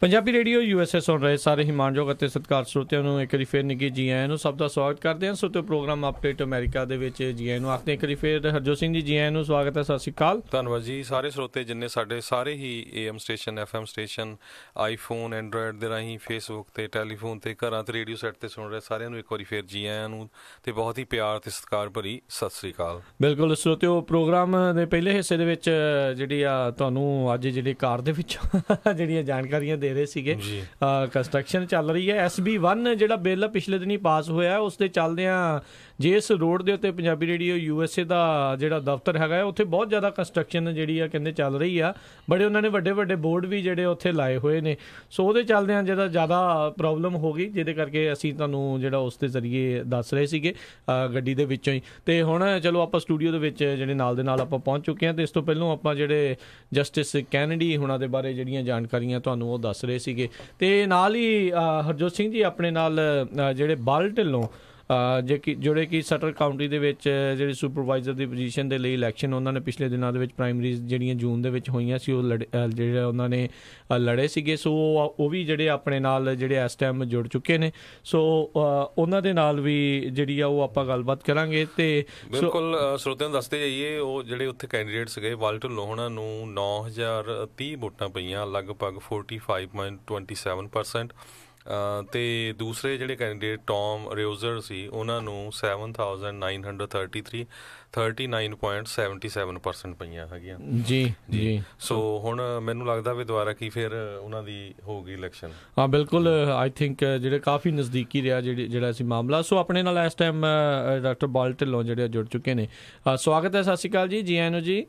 Punjabi radio USA ਸੁਣ ਰਹੇ ਸਾਰੇ ਹੀ ਮਾਣਯੋਗ ਅਤੇ ਸਤਿਕਾਰ ਸਰੋਤਿਆਂ ਨੂੰ ਇੱਕ ਵਾਰੀ ਫਿਰ ਨਿੱਘੀ ਜੀ ਆਇਆਂ ਨੂੰ ਸਭ ਦਾ ਸਵਾਗਤ ਕਰਦੇ ਹਾਂ। ਸੋ ਪ੍ਰੋਗਰਾਮ ਅਪਡੇਟ ਅਮਰੀਕਾ ਦੇ ਵਿੱਚ ਜੀ ਆਇਆਂ ਨੂੰ ਆਖਦੇ ਇੱਕ ਵਾਰੀ ਫਿਰ ਹਰਜੋਤ ਸਿੰਘ ਜੀ ਆਇਆਂ ਨੂੰ ਸਵਾਗਤ ਹੈ। ਸਤਿ ਸ਼੍ਰੀ ਅਕਾਲ। ਧੰਨਵਾਦ ਜੀ। ਸਾਰੇ ਸਰੋਤੇ ਜਿੰਨੇ ਸਾਡੇ ਸਾਰੇ ਹੀ AM station FM station iPhone Android ਦੇ ਰਾਹੀਂ ਫੇਸਬੁੱਕ 'ਤੇ ਟੈਲੀਫੋਨ 'ਤੇ ਘਰਾਂ 'ਤੇ ਰੇਡੀਓ ਸੈੱਟ 'ਤੇ ਸੁਣ ਰਹੇ ਸਾਰਿਆਂ ਨੂੰ ਇੱਕ ਵਾਰੀ ਫਿਰ ਜੀ ਆਇਆਂ ਨੂੰ ਅਤੇ ਬਹੁਤ ਹੀ ਪਿਆਰ ਅਤੇ ਸਤਿਕਾਰ ਭਰੀ ਸਤਿ ਸ਼੍ਰੀ ਅਕਾਲ। ਬਿਲਕੁਲ ਸਰੋਤਿਓ, ਪ੍ਰੋਗਰਾਮ ਦੇ ਪਹਿਲੇ ਹਿੱਸੇ ਦੇ ਵਿੱਚ ਜਿਹੜੀ ਆ ਤੁਹਾਨੂੰ ਅੱਜ ਜਿਹੜੀ ਕਾਰ ਦੇ ਵਿੱਚੋਂ ਜਿਹੜੀਆਂ ਜਾਣਕਾਰੀਆਂ ਦੇ ਰਹੇ ਸੀਗੇ, ਕੰਸਟਰਕਸ਼ਨ ਚੱਲ ਰਹੀ ਹੈ। SB1 ਜਿਹੜਾ ਬਿੱਲ ਪਿਛਲੇ ਦਿਨੀ ਪਾਸ ਹੋਇਆ, ਉਸ ਦੇ ਚੱਲਦਿਆਂ ਜਿਸ ਰੋਡ ਦੇ ਉੱਤੇ ਪੰਜਾਬੀ ਰੇਡੀਓ USA ਦਾ ਜਿਹੜਾ ਦਫ਼ਤਰ ਹੈਗਾ ਉੱਥੇ ਬਹੁਤ ਜ਼ਿਆਦਾ ਕੰਸਟਰਕਸ਼ਨ ਜਿਹੜੀ ਆ ਕਹਿੰਦੇ ਚੱਲ ਰਹੀ ਆ। ਬੜੇ ਉਹਨਾਂ ਨੇ ਵੱਡੇ ਵੱਡੇ ਬੋਰਡ ਵੀ ਜਿਹੜੇ ਉੱਥੇ ਲਾਏ ਹੋਏ ਨੇ। ਸੋ ਉਹਦੇ ਚੱਲਦਿਆਂ ਜਿਹੜਾ ਜ਼ਿਆਦਾ ਪ੍ਰੋਬਲਮ ਹੋ ਗਈ, ਜਿਹਦੇ ਕਰਕੇ ਅਸੀਂ ਤੁਹਾਨੂੰ ਜਿਹੜਾ ਉਸ ਦੇ ਜ਼ਰੀਏ ਦੱਸ ਰਹੇ ਸੀਗੇ ਗੱਡੀ ਦੇ ਵਿੱਚੋਂ ਹੀ। ਅਤੇ ਹੁਣ ਚਲੋ ਆਪਾਂ ਸਟੂਡੀਓ ਦੇ ਵਿੱਚ ਜਿਹੜੇ ਨਾਲ ਦੇ ਨਾਲ ਆਪਾਂ ਪਹੁੰਚ ਚੁੱਕੇ ਹਾਂ। ਅਤੇ ਇਸ ਤੋਂ ਪਹਿਲਾਂ ਆਪਾਂ ਜਿਹੜੇ ਜਸਟਿਸ ਕੈਨੇਡੀ ਹੁਣਾਂ ਦੇ ਬਾਰੇ ਜਿਹੜੀਆਂ ਜਾਣਕਾਰੀਆਂ ਤੁਹਾਨੂੰ ਉਹ ਦੱਸ ਰਹੇ ਸੀਗੇ। ਅਤੇ ਨਾਲ ਹੀ ਹਰਜੋਤ ਸਿੰਘ ਜੀ ਆਪਣੇ ਨਾਲ ਜਿਹੜੇ ਬਾਲ ਢਿੱਲੋਂ ਜਿਹੜੇ ਕਿ ਸਟਰ ਕਾਊਂਟੀ ਦੇ ਵਿੱਚ ਜਿਹੜੇ ਸੁਪਰਵਾਈਜ਼ਰ ਦੀ ਪੋਜੀਸ਼ਨ ਦੇ ਲਈ ਇਲੈਕਸ਼ਨ ਉਹਨਾਂ ਨੇ ਪਿਛਲੇ ਦਿਨਾਂ ਦੇ ਵਿੱਚ ਪ੍ਰਾਇਮਰੀਜ਼ ਜਿਹੜੀਆਂ ਜੂਨ ਦੇ ਵਿੱਚ ਹੋਈਆਂ ਸੀ, ਉਹ ਜਿਹੜੇ ਉਹਨਾਂ ਨੇ ਲੜੇ ਸੀਗੇ। ਸੋ ਉਹ ਵੀ ਜਿਹੜੇ ਆਪਣੇ ਨਾਲ ਜਿਹੜੇ ਇਸ ਟਾਈਮ ਜੁੜ ਚੁੱਕੇ ਨੇ। ਸੋ ਉਹਨਾਂ ਦੇ ਨਾਲ ਵੀ ਜਿਹੜੀ ਆ ਉਹ ਆਪਾਂ ਗੱਲਬਾਤ ਕਰਾਂਗੇ। ਅਤੇ ਬਿਲਕੁਲ ਸਰੋਤਿਆਂ ਨੂੰ ਦੱਸਦੇ ਜਾਈਏ, ਉਹ ਜਿਹੜੇ ਉੱਥੇ ਕੈਂਡੀਡੇਟ ਸੀਗੇ ਬਾਲ ਢਿੱਲੋਂ ਉਹਨਾਂ ਨੂੰ 9030 ਵੋਟਾਂ ਪਈਆਂ, ਲਗਭਗ 45.27%। ਅਤੇ ਦੂਸਰੇ ਜਿਹੜੇ ਕੈਂਡੀਡੇਟ ਟੋਮ ਰਿਓਜ਼ਰ ਸੀ ਉਹਨਾਂ ਨੂੰ 7933 39.77% ਪਈਆਂ ਹੈਗੀਆਂ ਜੀ। ਸੋ ਹੁਣ ਮੈਨੂੰ ਲੱਗਦਾ ਵੀ ਦੁਬਾਰਾ ਕੀ ਫਿਰ ਉਹਨਾਂ ਦੀ ਹੋਊਗੀ ਇਲੈਕਸ਼ਨ। ਹਾਂ ਬਿਲਕੁਲ, ਆਈ ਥਿੰਕ ਜਿਹੜੇ ਕਾਫੀ ਨਜ਼ਦੀਕੀ ਰਿਹਾ ਜਿਹੜਾ ਸੀ ਮਾਮਲਾ। ਸੋ ਆਪਣੇ ਨਾਲ ਇਸ ਟਾਈਮ ਡਾਕਟਰ ਬਾਲ ਢਿੱਲੋਂ ਜਿਹੜੇ ਜੁੜ ਚੁੱਕੇ ਨੇ। ਸਵਾਗਤ ਹੈ। ਸਤਿ ਸ਼੍ਰੀ ਅਕਾਲ ਜੀ। ਜੀ ਆਇਆਂ ਨੂੰ ਜੀ।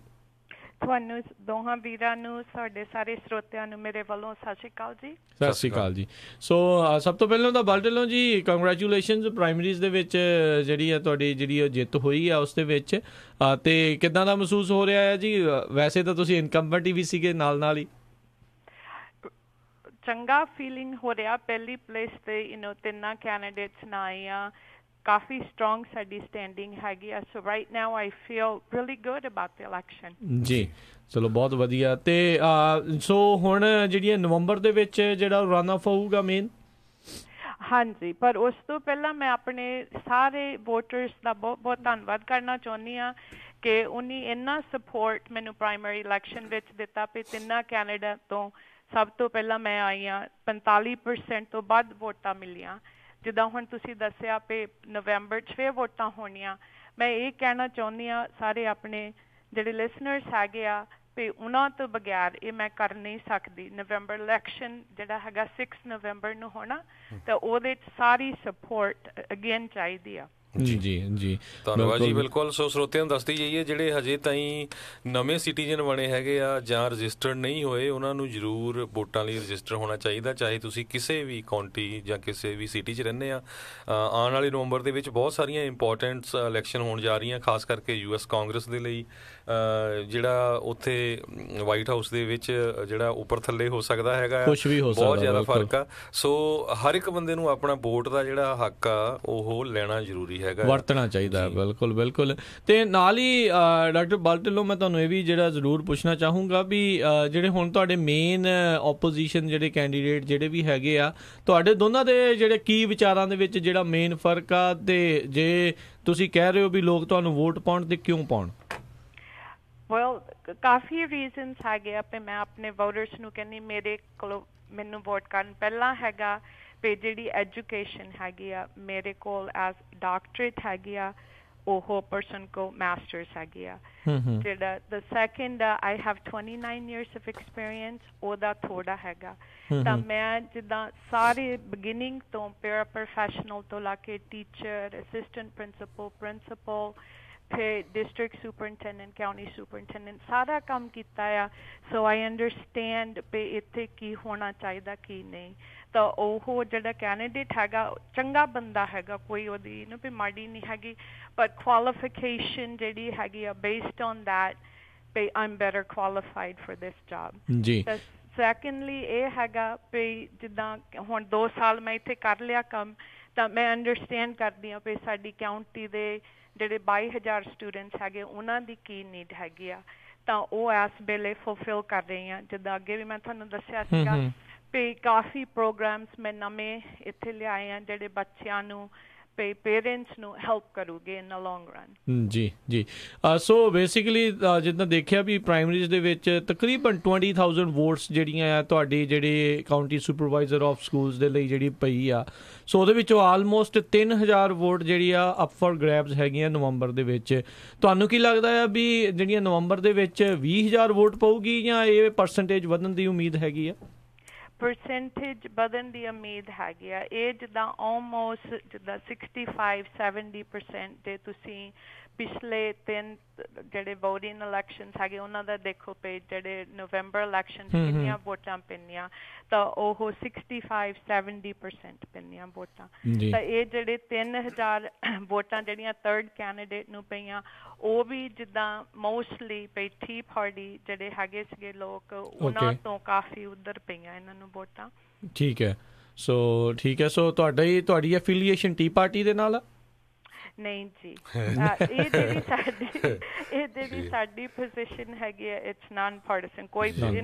ਤੁਹਾਨੂੰ ਦੋਹਾਂ ਵੀਰਾਂ ਨੂੰ, ਸਾਡੇ ਸਾਰੇ ਸਰੋਤਿਆਂ ਨੂੰ ਮੇਰੇ ਵੱਲੋਂ ਸਤਿ ਸ਼੍ਰੀ ਅਕਾਲ ਜੀ। ਸਤਿ ਸ਼੍ਰੀ ਅਕਾਲ ਜੀ। ਸੋ ਸਭ ਤੋਂ ਪਹਿਲਾਂ ਤਾਂ ਬਾਲ ਢਿੱਲੋਂ ਜੀ, ਕੰਗਰੈਚੂਲੇਸ਼ਨਜ਼ ਪ੍ਰਾਇਮਰੀਜ਼ ਦੇ ਵਿੱਚ ਜਿਹੜੀ ਆ ਤੁਹਾਡੀ ਜਿਹੜੀ ਉਹ ਜਿੱਤ ਹੋਈ ਆ ਉਸ ਦੇ ਵਿੱਚ। ਅਤੇ ਕਿੱਦਾਂ ਦਾ ਮਹਿਸੂਸ ਹੋ ਰਿਹਾ ਹੈ ਜੀ? ਵੈਸੇ ਤਾਂ ਤੁਸੀਂ ਇਨਕੰਬੈਂਟ ਵੀ ਸੀਗੇ ਨਾਲ ਹੀ। ਚੰਗਾ ਫੀਲਿੰਗ ਹੋ ਰਿਹਾ। ਪਹਿਲੀ ਪਲੇਸ 'ਤੇ ਤਿੰਨਾਂ ਕੈਂਡੀਡੇਟਸ ਨਾ ਆਈਆਂ, ਕਾਫੀ ਸਟਰੋਂਗ ਸਾਡੀ ਸਟੈਂਡਿੰਗ ਹੈਗੀ ਆ। ਸੋ right now I feel really good about the election. ਜੀ ਚਲੋ ਬਹੁਤ ਵਧੀਆ। ਅਤੇ ਸੋ ਹੁਣ ਜਿਹੜੀਆਂ ਨਵੰਬਰ ਦੇ ਵਿੱਚ ਜਿਹੜਾ ਰਨ ਆਫ ਹੋਊਗਾ ਮੇਨ। ਹਾਂਜੀ, ਪਰ ਉਸ ਤੋਂ ਪਹਿਲਾਂ ਮੈਂ ਆਪਣੇ ਸਾਰੇ ਵੋਟਰਸ ਦਾ ਬਹੁਤ ਬਹੁਤ ਧੰਨਵਾਦ ਕਰਨਾ ਚਾਹੁੰਦੀ ਹਾਂ ਕਿ ਉਹਨੇ ਇੰਨਾ ਸਪੋਰਟ ਮੈਨੂੰ ਪ੍ਰਾਇਮਰੀ ਇਲੈਕਸ਼ਨ ਵਿੱਚ ਦਿੱਤਾ। ਵੀ ਤਿੰਨਾਂ ਕੈਨੇਡਾ ਤੋਂ ਸਭ ਤੋਂ ਪਹਿਲਾਂ ਮੈਂ ਆਈ ਹਾਂ। 45% ਤੋਂ ਵੱਧ ਵੋਟਾਂ ਮਿਲੀਆਂ। ਜਿੱਦਾਂ ਹੁਣ ਤੁਸੀਂ ਦੱਸਿਆ ਵੀ ਨਵੰਬਰ 6 ਵੋਟਾਂ ਹੋਣੀਆਂ। ਮੈਂ ਇਹ ਕਹਿਣਾ ਚਾਹੁੰਦੀ ਹਾਂ ਸਾਰੇ ਆਪਣੇ ਜਿਹੜੇ ਲਿਸਨਰਸ ਹੈਗੇ ਆ ਵੀ ਉਹਨਾਂ ਤੋਂ ਬਗੈਰ ਇਹ ਮੈਂ ਕਰ ਨਹੀਂ ਸਕਦੀ। ਨਵੰਬਰ ਇਲੈਕਸ਼ਨ ਜਿਹੜਾ ਹੈਗਾ 6 ਨਵੰਬਰ ਨੂੰ ਹੋਣਾ, ਤਾਂ ਉਹਦੇ 'ਚ ਸਾਰੀ ਸਪੋਰਟ ਅਗੇਨ ਚਾਹੀਦੀ ਆ। ਜੀ ਧੰਨਵਾਦ ਜੀ। ਬਿਲਕੁਲ। ਸੋ ਸਰੋਤਿਆਂ ਨੂੰ ਦੱਸਦੀ ਜਾਈਏ, ਜਿਹੜੇ ਹਜੇ ਤਾਈਂ ਨਵੇਂ ਸਿਟੀਜ਼ਨ ਬਣੇ ਹੈਗੇ ਆ ਜਾਂ ਰਜਿਸਟਰਡ ਨਹੀਂ ਹੋਏ, ਉਹਨਾਂ ਨੂੰ ਜ਼ਰੂਰ ਵੋਟਾਂ ਲਈ ਰਜਿਸਟਰ ਹੋਣਾ ਚਾਹੀਦਾ, ਚਾਹੇ ਤੁਸੀਂ ਕਿਸੇ ਵੀ ਕਾਉਂਟੀ ਜਾਂ ਕਿਸੇ ਵੀ ਸਿਟੀ 'ਚ ਰਹਿੰਦੇ ਆ। ਆਉਣ ਵਾਲੇ ਨਵੰਬਰ ਦੇ ਵਿੱਚ ਬਹੁਤ ਸਾਰੀਆਂ ਇੰਪੋਰਟੈਂਟ ਇਲੈਕਸ਼ਨ ਹੋਣ ਜਾ ਰਹੀਆਂ, ਖਾਸ ਕਰਕੇ US ਕਾਂਗਰਸ ਦੇ ਲਈ। ਜਿਹੜਾ ਉੱਥੇ ਵਾਈਟ ਹਾਊਸ ਦੇ ਵਿੱਚ ਜਿਹੜਾ ਉੱਪਰ ਥੱਲੇ ਹੋ ਸਕਦਾ ਹੈਗਾ, ਬਹੁਤ ਜ਼ਿਆਦਾ ਫਰਕ ਆ। ਸੋ ਹਰ ਇੱਕ ਬੰਦੇ ਨੂੰ ਆਪਣਾ ਵੋਟ ਦਾ ਜਿਹੜਾ ਹੱਕ ਆ ਉਹ ਲੈਣਾ ਜ਼ਰੂਰੀ ਹੈ, ਵਰਤਣਾ ਚਾਹੀਦਾ ਹੈ। ਬਿਲਕੁਲ। ਤੇ ਨਾਲ ਹੀ ਡਾਕਟਰ ਬਾਲ ਢਿੱਲੋਂ, ਮੈਂ ਤੁਹਾਨੂੰ ਇਹ ਵੀ ਜਿਹੜਾ ਜ਼ਰੂਰ ਪੁੱਛਣਾ ਚਾਹੂੰਗਾ ਵੀ ਜਿਹੜੇ ਹੁਣ ਤੁਹਾਡੇ ਮੇਨ ਓਪੋਜੀਸ਼ਨ ਜਿਹੜੇ ਕੈਂਡੀਡੇਟ ਜਿਹੜੇ ਵੀ ਹੈਗੇ ਆ, ਤੁਹਾਡੇ ਦੋਨਾਂ ਦੇ ਜਿਹੜੇ ਕੀ ਵਿਚਾਰਾਂ ਦੇ ਵਿੱਚ ਜਿਹੜਾ ਮੇਨ ਫਰਕ ਆ, ਤੇ ਜੇ ਤੁਸੀਂ ਕਹਿ ਰਹੇ ਹੋ ਵੀ ਲੋਕ ਤੁਹਾਨੂੰ ਵੋਟ ਪਾਉਣ ਤੇ ਕਿਉਂ ਪਾਉਣ? ਵੈਲ, ਕਾਫੀ ਰੀਜ਼ਨਸ ਹੈਗੇ ਆ। ਤੇ ਮੈਂ ਆਪਣੇ ਵੋਟਰਸ ਨੂੰ ਕਹਿੰਦੀ ਮੇਰੇ ਕੋਲੋਂ ਮੈਨੂੰ ਵੋਟ ਕਰਨ ਪਹਿਲਾਂ ਹੈਗਾ ਵੀ ਜਿਹੜੀ ਐਜੂਕੇਸ਼ਨ ਹੈਗੀ ਆ ਮੇਰੇ ਕੋਲ ਐਜ਼ ਡਾਕਟਰੇਟ ਹੈਗੀ ਆ, ਉਹ ਪਰਸਨ ਕੋ ਮਾਸਟਰਸ ਹੈਗੀ ਆ। ਜਿਹੜਾ ਦ second I have 29 years of experience, ਉਹਦਾ ਥੋੜਾ ਹੈਗਾ। ਤਾਂ ਮੈਂ ਜਿੱਦਾਂ ਸਾਰੇ ਬਿਗਿਨਿੰਗ ਤੋਂ ਪੈਰਾ ਪ੍ਰੋਫੈਸ਼ਨਲ ਤੋਂ ਲਾ ਕੇ ਟੀਚਰ, ਅਸਿਸਟੈਂਟ ਪ੍ਰਿੰਸੀਪਲ, ਫਿਰ ਡਿਸਟ੍ਰਿਕਟ ਸੁਪਰਨਟੈਂਡੈਂਟ, ਕਾਊਂਟੀ ਸੁਪਰਨਟੈਂਡੈਂਟ, ਸਾਰਾ ਕੰਮ ਕੀਤਾ ਆ। ਸੋ ਆਈ ਅੰਡਰਸਟੈਂਡ ਵੀ ਇੱਥੇ ਕੀ ਹੋਣਾ ਚਾਹੀਦਾ ਕੀ ਨਹੀਂ। ਤਾਂ ਉਹ ਜਿਹੜਾ ਕੈਂਡੀਡੇਟ ਹੈਗਾ ਚੰਗਾ ਬੰਦਾ ਹੈਗਾ, ਕੋਈ ਉਹਦੀ ਵੀ ਮਾੜੀ ਨਹੀਂ ਹੈਗੀ, ਬਟ ਕੁਆਲੀਫਿਕੇਸ਼ਨ ਜਿਹੜੀ ਹੈਗੀ ਆ ਬੇਸਡ ਔਨ ਦੈਟ ਵੀ I'm better qualified for this job. ਜੀ। ਸੈਕੰਡਲੀ ਇਹ ਹੈਗਾ ਵੀ ਜਿੱਦਾਂ ਹੁਣ 2 ਸਾਲ ਮੈਂ ਇੱਥੇ ਕਰ ਲਿਆ ਕੰਮ, ਤਾਂ ਮੈਂ ਅੰਡਰਸਟੈਂਡ ਕਰਦੀ ਹਾਂ ਵੀ ਸਾਡੀ ਕਾਊਂਟੀ ਦੇ ਜਿਹੜੇ 22,000 ਸਟੂਡੈਂਟਸ ਹੈਗੇ ਉਹਨਾਂ ਦੀ ਕੀ ਨੀਡ ਹੈਗੀ ਆ, ਤਾਂ ਉਹ ਇਸ ਵੇਲੇ ਫੁਲਫਿਲ ਕਰ ਰਹੀ ਹਾਂ। ਜਿੱਦਾਂ ਅੱਗੇ ਵੀ ਮੈਂ ਤੁਹਾਨੂੰ ਦੱਸਿਆ ਸੀਗਾ ਵੀ ਕਾਫੀ ਪ੍ਰੋਗਰਾਮਸ ਮੈਂ ਨਵੇਂ ਇੱਥੇ ਲਿਆਏ ਆ ਜਿਹੜੇ ਬੱਚਿਆਂ ਨੂੰ ਪੇਰੈਂਟਸ ਨੂੰ ਹੈਲਪ ਕਰੂਗੇ ਇਨ ਅ ਲੌਂਗ ਰਨ। ਜੀ ਜੀ। ਸੋ ਬੇਸਿਕਲੀ ਜਿੱਦਾਂ ਦੇਖਿਆ ਵੀ ਪ੍ਰਾਇਮਰੀਜ਼ ਦੇ ਵਿੱਚ ਤਕਰੀਬਨ 20,000 ਵੋਟਸ ਜਿਹੜੀਆਂ ਆ ਤੁਹਾਡੀ ਜਿਹੜੇ ਕਾਊਂਟੀ ਸੁਪਰਵਾਈਜ਼ਰ ਆਫ ਸਕੂਲਸ ਦੇ ਲਈ ਜਿਹੜੀ ਪਈ ਆ, ਸੋ ਉਹਦੇ ਵਿੱਚੋਂ ਆਲਮੋਸਟ 3,000 ਵੋਟ ਜਿਹੜੀ ਆ ਅਪ ਫॉर ਗ੍ਰੈਬਸ ਹੈਗੀਆਂ ਨਵੰਬਰ ਦੇ ਵਿੱਚ। ਤੁਹਾਨੂੰ ਕੀ ਲੱਗਦਾ ਆ ਵੀ ਜਿਹੜੀਆਂ ਨਵੰਬਰ ਦੇ ਵਿੱਚ 20,000 ਵੋਟ ਪਊਗੀ ਜਾਂ ਇਹ ਪਰਸੈਂਟੇਜ ਵਧਣ ਦੀ ਉਮੀਦ ਹੈਗੀ ਆ? ਪਰਸੈਂਟੇਜ ਵਧਣ ਦੀ ਉਮੀਦ ਹੈਗੀ ਆ। ਇਹ ਜਿੱਦਾਂ ਆਲਮੋਸਟ ਜਿੱਦਾਂ 65-70% ਦੇ ਤੁਸੀਂ ਪਿਛਲੇ 3 ਜਿਹੜੇ ਵੋਟਿੰਗ ਇਲੈਕਸ਼ਨਸ ਹੈਗੇ ਉਹਨਾਂ ਦਾ ਦੇਖੋ ਪਏ, ਜਿਹੜੇ ਨਵੰਬਰ ਇਲੈਕਸ਼ਨ ਕਿੰਨੀਆਂ ਵੋਟਾਂ ਪੈਂਦੀਆਂ, ਤਾਂ ਉਹ 65-70% ਪੈਂਦੀਆਂ ਵੋਟਾਂ। ਤਾਂ ਇਹ ਜਿਹੜੇ 3,000 ਵੋਟਾਂ ਜਿਹੜੀਆਂ ਥਰਡ ਕੈਂਡੀਡੇਟ ਨੂੰ ਪਈਆਂ, ਉਹ ਵੀ ਜਿੱਦਾਂ ਮੋਸਟਲੀ ਪਈ ਟੀ ਪਾਰਟੀ ਜਿਹੜੇ ਹੈਗੇ ਸੀਗੇ ਲੋਕ, ਉਹਨਾਂ ਤੋਂ ਕਾਫੀ ਉਧਰ ਪਈਆਂ ਇਹਨਾਂ ਨੂੰ ਵੋਟਾਂ। ਠੀਕ ਹੈ। ਸੋ ਤੁਹਾਡੀ ਐਫੀਲੀਏਸ਼ਨ ਟੀ ਪਾਰਟੀ ਦੇ ਨਾਲ ਆ? ਨਹੀਂ ਜੀ, ਇਹ ਜਿਹੜੀ ਸਾਡੀ ਪੋਜੀਸ਼ਨ ਹੈਗੀ ਆ, ਇਟਸ ਨਾਨ ਪਾਰਟੀਸਨ। ਕੋਈ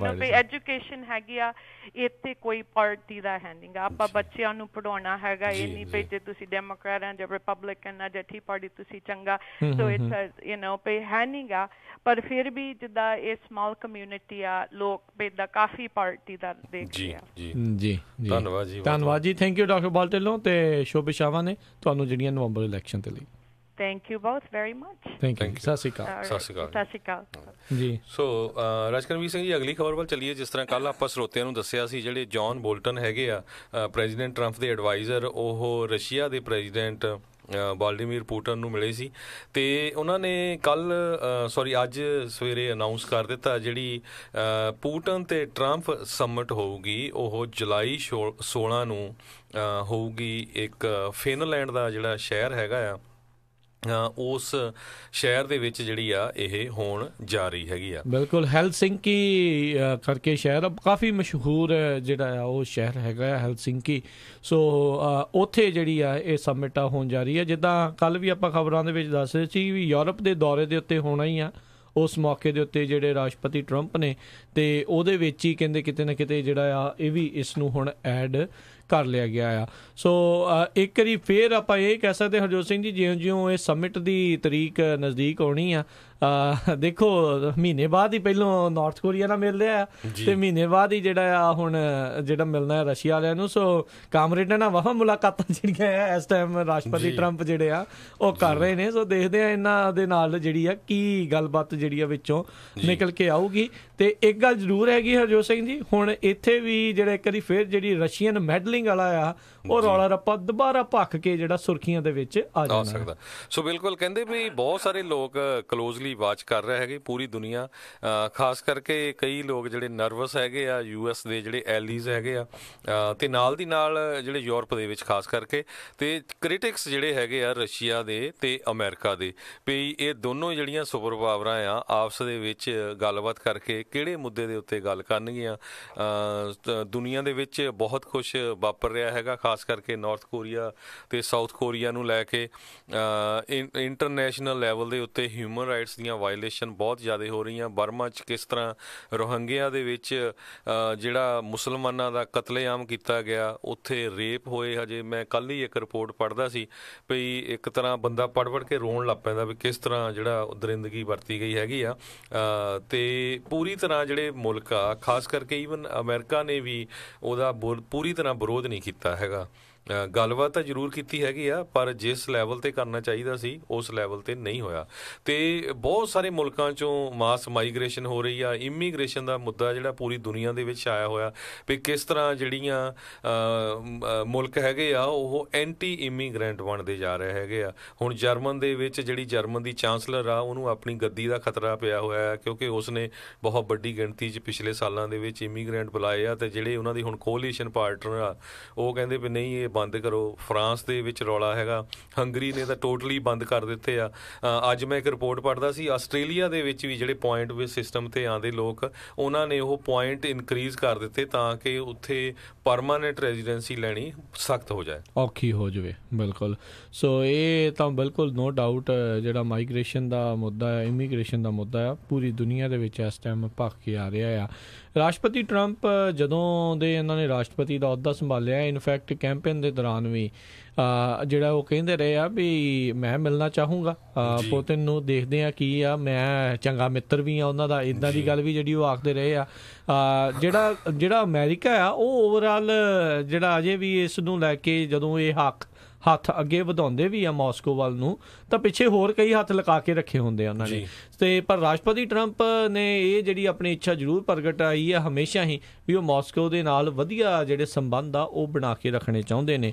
ਐਜੂਕੇਸ਼ਨ ਹੈਗੀ ਆ, ਇੱਥੇ ਕੋਈ ਪਾਰਟੀ ਦਾ ਹੈ ਨਹੀਂ ਗਾ। ਆਪਾਂ ਬੱਚਿਆਂ ਨੂੰ ਪੜ੍ਹਾਉਣਾ ਹੈਗਾ, ਇਹ ਨਹੀਂ ਪਈ ਜੇ ਤੁਸੀਂ ਡੈਮੋਕ੍ਰੈਟ ਆ ਜਾਂ ਰਿਪਬਲਿਕਨ ਆ ਜਾਂ ਟੀ ਪਾਰਟੀ ਤੁਸੀਂ ਚੰਗਾ, ਸੋ ਇਟਸ ਪਈ ਹੈ ਨਹੀਂ ਗਾ। ਪਰ ਫਿਰ ਵੀ ਜਿੱਦਾਂ ਇਹ ਸਮਾਲ ਕਮਿਊਨਿਟੀ ਆ, ਲੋਕ ਦਾ ਕਾਫੀ ਪਾਰਟੀ ਦਾ ਦੇਖਦੇ ਆ। ਜੀ ਧੰਨਵਾਦ ਜੀ। ਥੈਂਕ ਯੂ ਡਾਕਟਰ ਬਾਲਟੇਲੋ ਤੇ ਸ਼ੁਭ ਇਸ਼ਾਵਾਂ ਨੇ ਤੁਹਾਨੂੰ ਜਿਹੜੀਆਂ ਨਵੰਬਰ ਇਲੈਕਸ਼ਨ ਤੇ ਲਈ। Thank you both very much. Thank you. ਸਤਿ ਸ਼੍ਰੀ ਅਕਾਲ। ਸਤਿ ਸ਼੍ਰੀ ਅਕਾਲ ਜੀ। ਸੋ ਰਾਜਕਰਮਵੀਰ ਸਿੰਘ ਜੀ, ਅਗਲੀ ਖਬਰ ਵੱਲ ਚੱਲੀਏ। ਜਿਸ ਤਰ੍ਹਾਂ ਕੱਲ੍ਹ ਆਪਾਂ ਸਰੋਤਿਆਂ ਨੂੰ ਦੱਸਿਆ ਸੀ, ਜਿਹੜੇ ਜੌਨ ਬੋਲਟਨ ਹੈਗੇ ਆ ਪ੍ਰੈਜ਼ੀਡੈਂਟ ਟਰੰਪ ਦੇ ਐਡਵਾਈਜ਼ਰ, ਉਹ ਰਸ਼ੀਆ ਦੇ ਪ੍ਰੈਜ਼ੀਡੈਂਟ ਵਾਲਡੀਮੀਰ ਪੁਟਿਨ ਨੂੰ ਮਿਲੇ ਸੀ ਤੇ ਉਹਨਾਂ ਨੇ ਅੱਜ ਸਵੇਰੇ ਅਨਾਊਂਸ ਕਰ ਦਿੱਤਾ ਜਿਹੜੀ ਪੁਟਿਨ ਤੇ ਟਰੰਪ ਸਮਿਟ ਹੋਊਗੀ, ਉਹ ਜੁਲਾਈ 16 ਨੂੰ ਹੋਊਗੀ। ਇੱਕ ਫਿਨਲੈਂਡ ਦਾ ਜਿਹੜਾ ਸ਼ਹਿਰ ਹੈਗਾ ਆ, ਉਸ ਸ਼ਹਿਰ ਦੇ ਵਿੱਚ ਜਿਹੜੀ ਆ ਇਹ ਹੋਣ ਜਾ ਰਹੀ ਹੈਗੀ ਆ। ਬਿਲਕੁਲ, ਹੈਲਸਿੰਕੀ ਕਰਕੇ ਸ਼ਹਿਰ ਕਾਫੀ ਮਸ਼ਹੂਰ ਜਿਹੜਾ ਆ ਉਹ ਸ਼ਹਿਰ ਹੈਗਾ ਆ ਹੈਲਸਿੰਕੀ। ਸੋ ਉੱਥੇ ਜਿਹੜੀ ਆ ਇਹ ਸਮਿਟ ਆ ਹੋਣ ਜਾ ਰਹੀ ਹੈ। ਜਿੱਦਾਂ ਕੱਲ੍ਹ ਵੀ ਆਪਾਂ ਖਬਰਾਂ ਦੇ ਵਿੱਚ ਦੱਸ ਰਹੇ ਸੀ ਵੀ ਯੂਰਪ ਦੇ ਦੌਰੇ ਦੇ ਉੱਤੇ ਹੋਣਾ ਹੀ ਆ ਉਸ ਮੌਕੇ ਦੇ ਉੱਤੇ ਜਿਹੜੇ ਰਾਸ਼ਟਰਪਤੀ ਟਰੰਪ ਨੇ, ਤੇ ਉਹਦੇ ਵਿੱਚ ਹੀ ਕਹਿੰਦੇ ਕਿਤੇ ਨਾ ਕਿਤੇ ਜਿਹੜਾ ਆ ਇਹ ਵੀ ਇਸ ਨੂੰ ਹੁਣ ਐਡ ਕਰ ਲਿਆ ਗਿਆ ਆ। ਸੋ ਇੱਕ ਵਾਰੀ ਫੇਰ ਆਪਾਂ ਇਹ ਕਹਿ ਸਕਦੇ ਹਰਜੋਤ ਸਿੰਘ ਜੀ, ਜਿਉਂ-ਜਿਉਂ ਇਹ ਸਮਿਟ ਦੀ ਤਰੀਕ ਨਜ਼ਦੀਕ ਆਉਣੀ ਆ, ਦੇਖੋ ਮਹੀਨੇ ਬਾਅਦ ਹੀ ਪਹਿਲੋਂ ਨਾਰਥ ਕੋਰੀਆ ਨਾਲ ਮਿਲ ਰਿਹਾ ਤੇ ਮਹੀਨੇ ਬਾਅਦ ਹੀ ਜਿਹੜਾ ਆ ਹੁਣ ਜਿਹੜਾ ਮਿਲਣਾ ਹੈ ਰਸ਼ੀਆ ਵਾਲਿਆਂ ਨੂੰ। ਸੋ ਕਾਮਰੇਡਾਂ ਨਾਲ ਵਾਹ ਮੁਲਾਕਾਤਾਂ ਜਿਹੜੀਆਂ ਆ ਇਸ ਟਾਈਮ ਰਾਸ਼ਟਰਪਤੀ ਟਰੰਪ ਜਿਹੜੇ ਆ ਉਹ ਕਰ ਰਹੇ ਨੇ। ਸੋ ਦੇਖਦੇ ਆ ਇਹਨਾਂ ਦੇ ਨਾਲ ਜਿਹੜੀ ਆ ਕੀ ਗੱਲਬਾਤ ਜਿਹੜੀ ਆ ਵਿੱਚੋਂ ਨਿਕਲ ਕੇ ਆਊਗੀ। ਤੇ ਇੱਕ ਗੱਲ ਜ਼ਰੂਰ ਹੈਗੀ ਹਰਜੋਤ ਸਿੰਘ ਜੀ, ਹੁਣ ਇੱਥੇ ਵੀ ਜਿਹੜਾ ਇੱਕ ਵਾਰੀ ਫੇਰ ਜਿਹੜੀ ਰਸ਼ੀਅਨ ਮੈਡਲਿੰਗ ਵਾਲਾ ਆ ਉਹ ਰੌਲਾ ਰੱਪਾ ਦੁਬਾਰਾ ਭੱਖ ਕੇ ਜਿਹੜਾ ਸੁਰਖੀਆਂ ਦੇ ਵਿੱਚ ਆ ਸਕਦਾ। ਸੋ ਬਿਲਕੁਲ ਕਹਿੰਦੇ ਵੀ ਬਹੁਤ ਸਾਰੇ ਲੋਕ ਕਲੋਜ਼ਲੀ ਵਾਚ ਕਰ ਰਹੇ ਹੈਗੇ, ਪੂਰੀ ਦੁਨੀਆ, ਖਾਸ ਕਰਕੇ ਕਈ ਲੋਕ ਜਿਹੜੇ ਨਰਵਸ ਹੈਗੇ ਆ, US ਦੇ ਜਿਹੜੇ ਐਲੀਜ਼ ਹੈਗੇ ਆ, ਤੇ ਨਾਲ ਦੀ ਨਾਲ ਜਿਹੜੇ ਯੂਰਪ ਦੇ ਵਿੱਚ ਖਾਸ ਕਰਕੇ, ਤੇ ਕ੍ਰਿਟਿਕਸ ਜਿਹੜੇ ਹੈਗੇ ਆ ਰਸ਼ੀਆ ਦੇ ਤੇ ਅਮਰੀਕਾ ਦੇ, ਵੀ ਇਹ ਦੋਨੋਂ ਜਿਹੜੀਆਂ ਸੁਪਰ ਪਾਵਰਾਂ ਆ ਆਪਸ ਦੇ ਵਿੱਚ ਗੱਲਬਾਤ ਕਰਕੇ ਕਿਹੜੇ ਮੁੱਦੇ ਦੇ ਉੱਤੇ ਗੱਲ ਕਰਨਗੀਆਂ। ਦੁਨੀਆ ਦੇ ਵਿੱਚ ਬਹੁਤ ਕੁਛ ਵਾਪਰ ਰਿਹਾ ਹੈਗਾ, ਖਾਸ ਕਰਕੇ ਨਾਰਥ ਕੋਰੀਆ ਤੇ ਸਾਊਥ ਕੋਰੀਆ ਨੂੰ ਲੈ ਕੇ। ਇੰਟਰਨੈਸ਼ਨਲ ਲੈਵਲ ਦੇ ਉੱਤੇ ਹਿਊਮਨ ਰਾਈਟਸ ਦੀਆਂ ਵਾਇਲੇਸ਼ਨ ਬਹੁਤ ਜ਼ਿਆਦਾ ਹੋ ਰਹੀਆਂ। ਬਰਮਾ 'ਚ ਕਿਸ ਤਰ੍ਹਾਂ ਰੋਹਿੰਗਿਆ ਦੇ ਵਿੱਚ ਜਿਹੜਾ ਮੁਸਲਮਾਨਾਂ ਦਾ ਕਤਲੇਆਮ ਕੀਤਾ ਗਿਆ, ਉੱਥੇ ਰੇਪ ਹੋਏ। ਹਜੇ ਮੈਂ ਕੱਲ੍ਹ ਹੀ ਇੱਕ ਰਿਪੋਰਟ ਪੜ੍ਹਦਾ ਸੀ ਵੀ ਇੱਕ ਤਰ੍ਹਾਂ ਬੰਦਾ ਪੜ੍ਹ ਕੇ ਰੋਣ ਲੱਗ ਪੈਂਦਾ ਵੀ ਕਿਸ ਤਰ੍ਹਾਂ ਜਿਹੜਾ ਦਰਿੰਦਗੀ ਵਰਤੀ ਗਈ ਹੈਗੀ ਆ। ਤੇ ਪੂਰੀ ਤਰ੍ਹਾਂ ਜਿਹੜੇ ਮੁਲਕ ਆ, ਖਾਸ ਕਰਕੇ ਈਵਨ ਅਮਰੀਕਾ ਨੇ ਵੀ ਉਹਦਾ ਪੂਰੀ ਤਰ੍ਹਾਂ ਵਿਰੋਧ ਨਹੀਂ ਕੀਤਾ ਹੈਗਾ। ਗੱਲਬਾਤ ਤਾਂ ਜ਼ਰੂਰ ਕੀਤੀ ਹੈਗੀ ਆ, ਪਰ ਜਿਸ ਲੈਵਲ ਤੇ ਕਰਨਾ ਚਾਹੀਦਾ ਸੀ ਉਸ ਲੈਵਲ ਤੇ ਨਹੀਂ ਹੋਇਆ। ਤੇ ਬਹੁਤ ਸਾਰੇ ਮੁਲਕਾਂ ਚੋਂ ਮਾਸ ਮਾਈਗ੍ਰੇਸ਼ਨ ਹੋ ਰਹੀ ਆ। ਇਮੀਗ੍ਰੇਸ਼ਨ ਦਾ ਮੁੱਦਾ ਜਿਹੜਾ ਪੂਰੀ ਦੁਨੀਆ ਦੇ ਵਿੱਚ ਆਇਆ ਹੋਇਆ ਵੀ ਕਿਸ ਤਰ੍ਹਾਂ ਜਿਹੜੀਆਂ ਮੁਲਕ ਹੈਗੇ ਆ ਉਹ ਐਂਟੀ ਇਮੀਗ੍ਰੈਂਟ ਬਣਦੇ ਜਾ ਰਹੇ ਹੈਗੇ ਆ। ਹੁਣ ਜਰਮਨ ਦੇ ਵਿੱਚ ਜਿਹੜੀ ਜਰਮਨ ਦੀ ਚਾਂਸਲਰ ਆ, ਉਹਨੂੰ ਆਪਣੀ ਗੱਦੀ ਦਾ ਖਤਰਾ ਪਿਆ ਹੋਇਆ ਹੈ, ਕਿਉਂਕਿ ਉਸਨੇ ਬਹੁਤ ਵੱਡੀ ਗਿਣਤੀ 'ਚ ਪਿਛਲੇ ਸਾਲਾਂ ਦੇ ਵਿੱਚ ਇਮੀਗ੍ਰੈਂਟ ਬੁਲਾਏ ਆ, ਤੇ ਜਿਹੜੇ ਉਹਨਾਂ ਦੀ ਹੁਣ ਕੋਲੀਸ਼ਨ ਪਾਰਟਨਰ ਆ ਉਹ ਕਹਿੰਦੇ ਵੀ ਨਹੀਂ, ਇਹ ਬੰਦ ਕਰੋ। ਫਰਾਂਸ ਦੇ ਵਿੱਚ ਰੌਲਾ ਹੈਗਾ, ਹੰਗਰੀ ਨੇ ਤਾਂ ਟੋਟਲੀ ਬੰਦ ਕਰ ਦਿੱਤੇ ਆ। ਅੱਜ ਮੈਂ ਇੱਕ ਰਿਪੋਰਟ ਪੜ੍ਹਦਾ ਸੀ, ਆਸਟ੍ਰੇਲੀਆ ਦੇ ਵਿੱਚ ਵੀ ਜਿਹੜੇ ਪੁਆਇੰਟ ਬੇਸ ਸਿਸਟਮ 'ਤੇ ਆਉਂਦੇ ਲੋਕ, ਉਹਨਾਂ ਨੇ ਉਹ ਪੁਆਇੰਟ ਇਨਕਰੀਜ਼ ਕਰ ਦਿੱਤੇ ਤਾਂ ਕਿ ਉੱਥੇ ਪਰਮਾਨੈਂਟ ਰੈਜ਼ੀਡੈਂਸੀ ਲੈਣੀ ਸਖਤ ਹੋ ਜਾਏ, ਔਖੀ ਹੋ ਜਾਵੇ। ਬਿਲਕੁਲ। ਸੋ ਇਹ ਤਾਂ ਬਿਲਕੁਲ ਨੋ ਡਾਊਟ ਜਿਹੜਾ ਮਾਈਗ੍ਰੇਸ਼ਨ ਦਾ ਮੁੱਦਾ ਹੈ, ਇਮੀਗ੍ਰੇਸ਼ਨ ਦਾ ਮੁੱਦਾ ਆ, ਪੂਰੀ ਦੁਨੀਆ ਦੇ ਵਿੱਚ ਇਸ ਟਾਈਮ ਭਖ ਕੇ ਆ ਰਿਹਾ ਆ। ਰਾਸ਼ਟਰਪਤੀ ਟਰੰਪ ਜਦੋਂ ਦੇ ਇਹਨਾਂ ਨੇ ਰਾਸ਼ਟਰਪਤੀ ਦਾ ਅਹੁਦਾ ਸੰਭਾਲਿਆ, ਇਨਫੈਕਟ ਕੈਂਪੇਨ ਦੇ ਦੌਰਾਨ ਵੀ ਜਿਹੜਾ ਉਹ ਕਹਿੰਦੇ ਰਹੇ ਆ ਵੀ ਮੈਂ ਮਿਲਣਾ ਚਾਹੂੰਗਾ ਪੁਤਿਨ ਨੂੰ, ਦੇਖਦੇ ਆ ਕੀ ਆ, ਮੈਂ ਚੰਗਾ ਮਿੱਤਰ ਵੀ ਆ ਉਹਨਾਂ ਦਾ, ਇੱਦਾਂ ਦੀ ਗੱਲ ਵੀ ਜਿਹੜੀ ਉਹ ਆਖਦੇ ਰਹੇ ਆ। ਜਿਹੜਾ ਅਮਰੀਕਾ ਆ ਉਹ ਓਵਰਆਲ ਜਿਹੜਾ ਅਜੇ ਵੀ ਇਸ ਨੂੰ ਲੈ ਕੇ ਜਦੋਂ ਇਹ ਹੱਥ ਅੱਗੇ ਵਧਾਉਂਦੇ ਵੀ ਆ ਮਾਸਕੋ ਵੱਲ ਨੂੰ, ਤਾਂ ਪਿੱਛੇ ਹੋਰ ਕਈ ਹੱਥ ਲਗਾ ਕੇ ਰੱਖੇ ਹੁੰਦੇ ਆ ਉਹਨਾਂ ਨੇ। ਤੇ ਪਰ ਰਾਸ਼ਟਰਪਤੀ ਟਰੰਪ ਨੇ ਇਹ ਜਿਹੜੀ ਆਪਣੀ ਇੱਛਾ ਜ਼ਰੂਰ ਪ੍ਰਗਟਾਈ ਆ ਹਮੇਸ਼ਾ ਹੀ ਵੀ ਉਹ ਮਾਸਕੋ ਦੇ ਨਾਲ ਵਧੀਆ ਜਿਹੜੇ ਸੰਬੰਧ ਆ ਉਹ ਬਣਾ ਕੇ ਰੱਖਣੇ ਚਾਹੁੰਦੇ ਨੇ।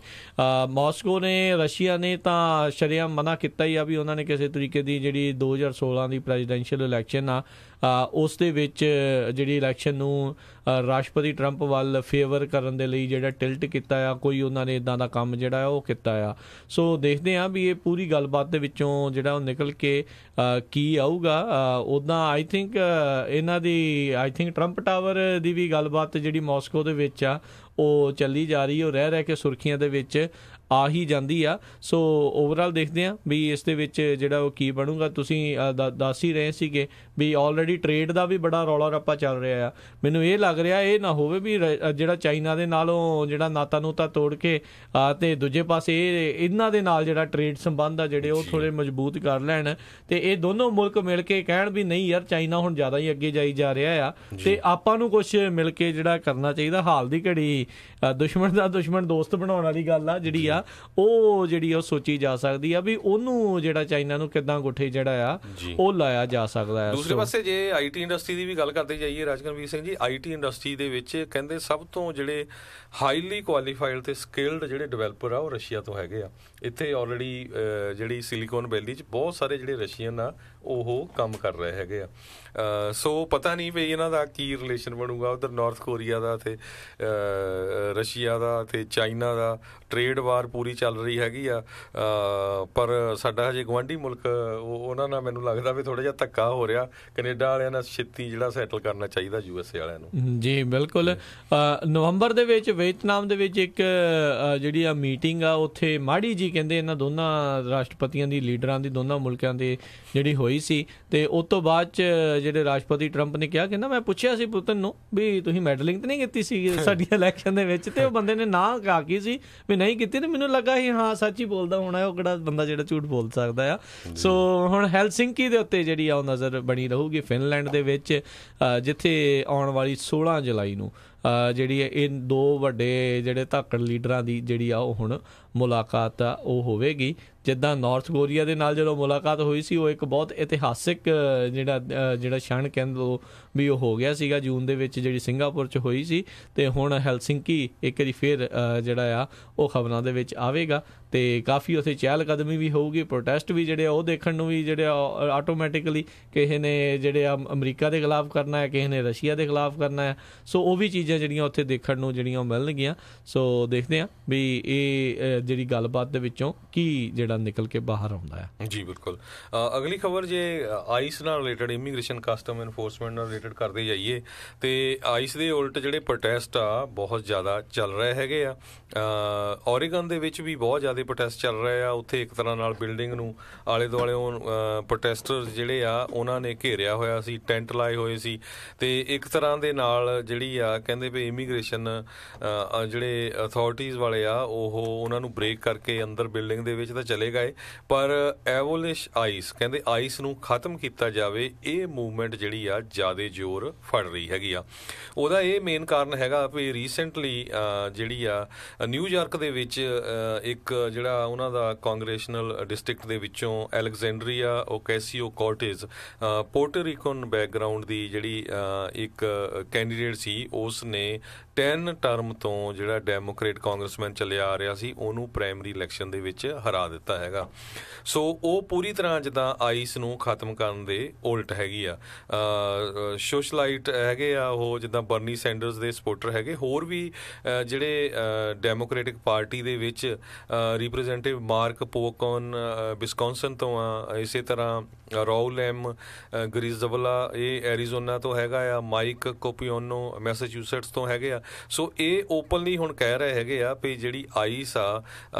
ਮਾਸਕੋ ਨੇ, ਰਸ਼ੀਆ ਨੇ ਤਾਂ ਸ਼ਰੇਆਮ ਮਨਾ ਕੀਤਾ ਹੀ ਆ ਵੀ ਉਹਨਾਂ ਨੇ ਕਿਸੇ ਤਰੀਕੇ ਦੀ ਜਿਹੜੀ 2016 ਦੀ ਪ੍ਰੈਜ਼ੀਡੈਂਸ਼ੀਅਲ ਇਲੈਕਸ਼ਨ ਆ ਉਸ ਦੇ ਵਿੱਚ ਜਿਹੜੀ ਇਲੈਕਸ਼ਨ ਨੂੰ ਰਾਸ਼ਟਰਪਤੀ ਟਰੰਪ ਵੱਲ ਫੇਵਰ ਕਰਨ ਦੇ ਲਈ ਜਿਹੜਾ ਟਿਲਟ ਕੀਤਾ ਆ, ਕੋਈ ਉਹਨਾਂ ਨੇ ਇੱਦਾਂ ਦਾ ਕੰਮ ਜਿਹੜਾ ਉਹ ਕੀਤਾ ਆ। ਸੋ ਦੇਖਦੇ ਹਾਂ ਵੀ ਇਹ ਪੂਰੀ ਗੱਲਬਾਤ ਦੇ ਵਿੱਚੋਂ ਜਿਹੜਾ ਉਹ ਨਿਕਲ ਕੇ ਕੀ ਆਊਗਾ। ਉੱਦਾਂ ਆਈ ਥਿੰਕ ਟਰੰਪ ਟਾਵਰ ਦੀ ਵੀ ਗੱਲਬਾਤ ਜਿਹੜੀ ਮਾਸਕੋ ਦੇ ਵਿੱਚ ਆ ਉਹ ਚੱਲੀ ਜਾ ਰਹੀ, ਉਹ ਰਹਿ ਕੇ ਸੁਰਖੀਆਂ ਦੇ ਵਿੱਚ ਆ ਹੀ ਜਾਂਦੀ ਆ। ਸੋ ਓਵਰਆਲ ਦੇਖਦੇ ਹਾਂ ਵੀ ਇਸ ਦੇ ਵਿੱਚ ਜਿਹੜਾ ਉਹ ਕੀ ਬਣੂਗਾ। ਤੁਸੀਂ ਦੱਸ ਹੀ ਰਹੇ ਸੀਗੇ ਵੀ ਆਲਰੇਡੀ ਟਰੇਡ ਦਾ ਵੀ ਬੜਾ ਰੌਲਾ ਰੱਪਾ ਚੱਲ ਰਿਹਾ ਆ। ਮੈਨੂੰ ਇਹ ਲੱਗ ਰਿਹਾ ਇਹ ਨਾ ਹੋਵੇ ਵੀ ਜਿਹੜਾ ਚਾਈਨਾ ਦੇ ਨਾਲੋਂ ਜਿਹੜਾ ਨਾਤਾ ਨੂਤਾ ਤੋੜ ਕੇ ਤੇ ਦੂਜੇ ਪਾਸੇ ਇਹਨਾਂ ਦੇ ਨਾਲ ਜਿਹੜਾ ਟਰੇਡ ਸੰਬੰਧ ਆ ਜਿਹੜੇ ਉਹ ਥੋੜ੍ਹੇ ਮਜ਼ਬੂਤ ਕਰ ਲੈਣ, ਤੇ ਇਹ ਦੋਨੋਂ ਮੁਲਕ ਮਿਲ ਕੇ ਕਹਿਣ ਵੀ ਨਹੀਂ ਯਾਰ ਚਾਈਨਾ ਹੁਣ ਜ਼ਿਆਦਾ ਹੀ ਅੱਗੇ ਜਾਈ ਜਾ ਰਿਹਾ ਆ ਤੇ ਆਪਾਂ ਨੂੰ ਕੁਛ ਮਿਲ ਕੇ ਜਿਹੜਾ ਕਰਨਾ ਚਾਹੀਦਾ। ਹਾਲ ਦੀ ਘੜੀ ਦੁਸ਼ਮਣ ਦਾ ਦੁਸ਼ਮਣ ਦੋਸਤ ਬਣਾਉਣ ਵਾਲੀ ਗੱਲ ਆ ਜਿਹੜੀ ਆ ਉਹ ਸੋਚੀ ਜਾ ਸਕਦੀ ਆ ਵੀ ਉਹਨੂੰ ਜਿਹੜਾ ਚਾਈਨਾ ਨੂੰ ਕਿੱਦਾਂ ਗੁੱਠੇ ਜਿਹੜਾ ਆ ਉਹ ਲਾਇਆ ਜਾ ਸਕਦਾ ਹੈ। ਦੂਸਰੇ ਪਾਸੇ ਜੇ ਆਈਟੀ ਇੰਡਸਟਰੀ ਦੀ ਵੀ ਗੱਲ ਕਰਦੇ ਜਾਈਏ ਰਾਜਕਨਵੀਰ ਸਿੰਘ ਜੀ, ਆਈਟੀ ਇੰਡਸਟਰੀ ਦੇ ਵਿੱਚ ਕਹਿੰਦੇ ਸਭ ਤੋਂ ਜਿਹੜੇ ਹਾਈਲੀ ਕੁਆਲੀਫਾਈਡ ਤੇ ਸਕਿਲਡ ਜਿਹੜੇ ਡਿਵੈਲਪਰ ਆ ਉਹ ਰਸ਼ੀਆ ਤੋਂ ਹੈਗੇ ਆ। ਇੱਥੇ ਆਲਰੇਡੀ ਜਿਹੜੀ ਸਿਲੀਕਨ ਵੈਲੀ 'ਚ ਬਹੁਤ ਸਾਰੇ ਜਿਹੜੇ ਰਸ਼ੀਅਨ ਆ ਉਹ ਕੰਮ ਕਰ ਰਹੇ ਹੈਗੇ ਆ। ਸੋ ਪਤਾ ਨਹੀਂ ਵੀ ਇਹਨਾਂ ਦਾ ਕੀ ਰਿਲੇਸ਼ਨ ਬਣੂਗਾ। ਉੱਧਰ ਨਾਰਥ ਕੋਰੀਆ ਦਾ ਤੇ ਰਸ਼ੀਆ ਦਾ ਤੇ ਚਾਈਨਾ ਦਾ ਟਰੇਡ ਵਾਰ ਪੂਰੀ ਚੱਲ ਰਹੀ ਹੈਗੀ ਆ, ਪਰ ਸਾਡਾ ਹਜੇ ਗੁਆਂਢੀ ਮੁਲਕ ਉਹਨਾਂ ਨਾਲ ਮੈਨੂੰ ਲੱਗਦਾ ਵੀ ਥੋੜ੍ਹਾ ਜਿਹਾ ਧੱਕਾ ਹੋ ਰਿਹਾ। ਕੈਨੇਡਾ ਵਾਲਿਆਂ ਨਾਲ ਛੇਤੀ ਜਿਹੜਾ ਸੈਟਲ ਕਰਨਾ ਚਾਹੀਦਾ USA ਵਾਲਿਆਂ ਨੂੰ। ਜੀ ਬਿਲਕੁਲ। ਨਵੰਬਰ ਦੇ ਵਿੱਚ ਵੀਅਤਨਾਮ ਦੇ ਵਿੱਚ ਇੱਕ ਜਿਹੜੀ ਆ ਮੀਟਿੰਗ ਆ ਉੱਥੇ ਮਾੜੀ ਜੀ ਕਹਿੰਦੇ ਇਹਨਾਂ ਦੋਨਾਂ ਰਾਸ਼ਟਰਪਤੀਆਂ ਦੀ, ਲੀਡਰਾਂ ਦੀ, ਦੋਨਾਂ ਮੁਲਕਾਂ ਦੇ ਜਿਹੜੀ ਹੋਈ ਸੀ। ਤੇ ਉਸ ਤੋਂ ਬਾਅਦ 'ਚ ਜਿਹੜੇ ਰਾਸ਼ਟਰਪਤੀ ਟਰੰਪ ਨੇ ਕਿਹਾ, ਕਹਿੰਦਾ ਮੈਂ ਪੁੱਛਿਆ ਸੀ ਪੁਤਿਨ ਨੂੰ ਵੀ ਤੁਸੀਂ ਮੈਡਲਿੰਗ ਤਾਂ ਨਹੀਂ ਕੀਤੀ ਸੀ ਸਾਡੀ ਇਲੈਕਸ਼ਨ ਦੇ ਵਿੱਚ, ਤੇ ਉਹ ਬੰਦੇ ਨੇ ਨਾ ਕਾਕੀ ਸੀ ਵੀ ਨਹੀਂ ਕੀਤੀ, ਤੇ ਮੈਨੂੰ ਲੱਗਾ ਸੀ ਹਾਂ ਸੱਚ ਹੀ ਬੋਲਦਾ ਹੋਣਾ, ਉਹ ਕਿਹੜਾ ਬੰਦਾ ਜਿਹੜਾ ਝੂਠ ਬੋਲ ਸਕਦਾ ਆ। ਸੋ ਹੁਣ ਹੈਲਸਿੰਕੀ ਦੇ ਉੱਤੇ ਜਿਹੜੀ ਆ ਉਹ ਨਜ਼ਰ ਬਣੀ ਰਹੂਗੀ ਫਿਨਲੈਂਡ ਦੇ ਵਿੱਚ, ਜਿੱਥੇ ਆਉਣ ਵਾਲੀ 16 ਜੁਲਾਈ ਨੂੰ ਜਿਹੜੀ ਇਹ ਦੋ ਵੱਡੇ ਜਿਹੜੇ ਧਾਕੜ ਲੀਡਰਾਂ ਦੀ ਜਿਹੜੀ ਆ ਉਹ ਹੁਣ ਮੁਲਾਕਾਤ ਆ ਉਹ ਹੋਵੇਗੀ। ਜਿੱਦਾਂ ਨਾਰਥ ਕੋਰੀਆ ਦੇ ਨਾਲ ਜਦੋਂ ਮੁਲਾਕਾਤ ਹੋਈ ਸੀ ਉਹ ਇੱਕ ਬਹੁਤ ਇਤਿਹਾਸਿਕ ਜਿਹੜਾ ਛਣ ਕਹਿ ਲਓ ਵੀ ਉਹ ਹੋ ਗਿਆ ਸੀਗਾ ਜੂਨ ਦੇ ਵਿੱਚ ਜਿਹੜੀ ਸਿੰਗਾਪੁਰ 'ਚ ਹੋਈ ਸੀ। ਤੇ ਹੁਣ ਹੈਲਸਿੰਕੀ ਇੱਕ ਵਾਰੀ ਫਿਰ ਜਿਹੜਾ ਆ ਉਹ ਖਬਰਾਂ ਦੇ ਵਿੱਚ ਆਵੇਗਾ ਤੇ ਕਾਫੀ ਉੱਥੇ ਚਹਿਲ ਕਦਮੀ ਵੀ ਹੋਊਗੀ, ਪ੍ਰੋਟੈਸਟ ਵੀ ਜਿਹੜੇ ਆ ਉਹ ਦੇਖਣ ਨੂੰ ਵੀ ਜਿਹੜੇ ਆਟੋਮੈਟਿਕਲੀ ਕਿਸੇ ਨੇ ਜਿਹੜੇ ਆ ਅਮਰੀਕਾ ਦੇ ਖਿਲਾਫ ਕਰਨਾ ਹੈ, ਕਿਸੇ ਨੇ ਰਸ਼ੀਆ ਦੇ ਖਿਲਾਫ ਕਰਨਾ ਹੈ। ਸੋ ਉਹ ਵੀ ਚੀਜ਼ਾਂ ਜਿਹੜੀਆਂ ਉੱਥੇ ਦੇਖਣ ਨੂੰ ਜਿਹੜੀਆਂ ਉਹ ਮਿਲਣਗੀਆਂ। ਸੋ ਦੇਖਦੇ ਹਾਂ ਵੀ ਇਹ ਜਿਹੜੀ ਗੱਲਬਾਤ ਦੇ ਵਿੱਚੋਂ ਕੀ ਜਿਹੜਾ ਨਿਕਲ ਕੇ ਬਾਹਰ ਆਉਂਦਾ ਹੈ। ਜੀ ਬਿਲਕੁਲ। ਅਗਲੀ ਖਬਰ ਜੇ ਆਈਸ ਨਾਲ ਰਿਲੇਟਡ, ਇਮੀਗ੍ਰੇਸ਼ਨ ਕਸਟਮ ਐਨਫੋਰਸਮੈਂਟ ਨਾਲ ਰਿਲੇਟਡ ਕਰਦੇ ਜਾਈਏ ਤੇ ਆਈਸ ਦੇ ਉਲਟ ਜਿਹੜੇ ਪ੍ਰੋਟੈਸਟ ਆ ਬਹੁਤ ਜ਼ਿਆਦਾ ਚੱਲ ਰਹੇ ਹੈਗੇ ਆ। ਓਰੇਗਨ ਦੇ ਵਿੱਚ ਵੀ ਬਹੁਤ ਜ਼ਿਆਦਾ ਪ੍ਰੋਟੈਸਟ ਚੱਲ ਰਹੇ ਆ। ਉੱਥੇ ਇੱਕ ਤਰ੍ਹਾਂ ਨਾਲ ਬਿਲਡਿੰਗ ਨੂੰ ਆਲੇ ਦੁਆਲੇ ਪ੍ਰੋਟੈਸਟਰ ਜਿਹੜੇ ਆ ਉਹਨਾਂ ਨੇ ਘੇਰਿਆ ਹੋਇਆ ਸੀ, ਟੈਂਟ ਲਾਏ ਹੋਏ ਸੀ ਤੇ ਇੱਕ ਤਰ੍ਹਾਂ ਦੇ ਨਾਲ ਜਿਹੜੀ ਆ ਕਹਿੰਦੇ ਵੀ ਇਮੀਗ੍ਰੇਸ਼ਨ ਜਿਹੜੇ ਅਥਾਰਟੀਜ਼ ਵਾਲੇ ਆ ਉਹ ਉਹਨਾਂ ਨੂੰ ਬ੍ਰੇਕ ਕਰਕੇ ਅੰਦਰ ਬਿਲਡਿੰਗ ਦੇ ਵਿੱਚ ਤਾਂ ਚਲੇ ਗਏ, ਪਰ ਐਵੋਲਿਸ਼ ਆਈਸ ਕਹਿੰਦੇ ਆਈਸ ਨੂੰ ਖਤਮ ਕੀਤਾ ਜਾਵੇ, ਇਹ ਮੂਵਮੈਂਟ ਜਿਹੜੀ ਆ ਜ਼ਿਆਦਾ ਜ਼ੋਰ ਫੜ ਰਹੀ ਹੈਗੀ ਆ। ਉਹਦਾ ਇਹ ਮੇਨ ਕਾਰਨ ਹੈਗਾ ਵੀ ਰੀਸੈਂਟਲੀ ਜਿਹੜੀ ਆ ਨਿਊਯਾਰਕ ਦੇ ਵਿੱਚ ਇੱਕ ਜਿਹੜਾ ਉਹਨਾਂ ਦਾ ਕਾਂਗਰੈਸ਼ਨਲ ਡਿਸਟ੍ਰਿਕਟ ਦੇ ਵਿੱਚੋਂ ਐਲੈਗਜ਼ੈਂਡਰੀਆ ਓਕੈਸੀਓ ਕੋਰਟੇਜ਼ ਪੋਰਟੋ ਰੀਕਨ ਬੈਕਗਰਾਊਂਡ ਦੀ ਜਿਹੜੀ ਇੱਕ ਕੈਂਡੀਡੇਟ ਸੀ, ਉਸ ਨੇ 10 ਟਰਮ ਤੋਂ ਜਿਹੜਾ ਡੈਮੋਕ੍ਰੇਟ ਕਾਂਗਰਸਮੈਨ ਚੱਲਿਆ ਆ ਰਿਹਾ ਸੀ ਉਹਨੂੰ ਪ੍ਰਾਇਮਰੀ ਇਲੈਕਸ਼ਨ ਦੇ ਵਿੱਚ ਹਰਾ ਦਿੱਤਾ ਦਿੱਤਾ ਹੈਗਾ। ਸੋ ਉਹ ਪੂਰੀ ਤਰ੍ਹਾਂ ਜਿੱਦਾਂ ਆਈਸ ਨੂੰ ਖਤਮ ਕਰਨ ਦੇ ਉਲਟ ਹੈਗੀ ਆ। ਸੋਸ਼ਲਾਈਟ ਹੈਗੇ ਆ ਉਹ, ਜਿੱਦਾਂ ਬਰਨੀ ਸੈਂਡਰਸ ਦੇ ਸਪੋਰਟਰ ਹੈਗੇ, ਹੋਰ ਵੀ ਜਿਹੜੇ ਡੈਮੋਕ੍ਰੈਟਿਕ ਪਾਰਟੀ ਦੇ ਵਿੱਚ ਰਿਪਰੈਜ਼ੈਂਟੇਟਿਵ ਮਾਰਕ ਪੋਕਨ ਵਿਸਕੌਨਸਨ ਤੋਂ ਆ, ਇਸੇ ਤਰ੍ਹਾਂ ਰਾਉਲ ਐਮ ਗਰੀਜ਼ਬਲਾ ਇਹ ਐਰੀਜ਼ੋਨਾ ਤੋਂ ਹੈਗਾ ਆ, ਮਾਈਕ ਕੋਪੀਓਨੋ ਮੈਸਾਚੂਸੈਟਸ ਤੋਂ ਹੈਗੇ ਆ। ਸੋ ਇਹ ਓਪਨਲੀ ਹੁਣ ਕਹਿ ਰਹੇ ਹੈਗੇ ਆ ਵੀ ਜਿਹੜੀ ਆਈਸ ਆ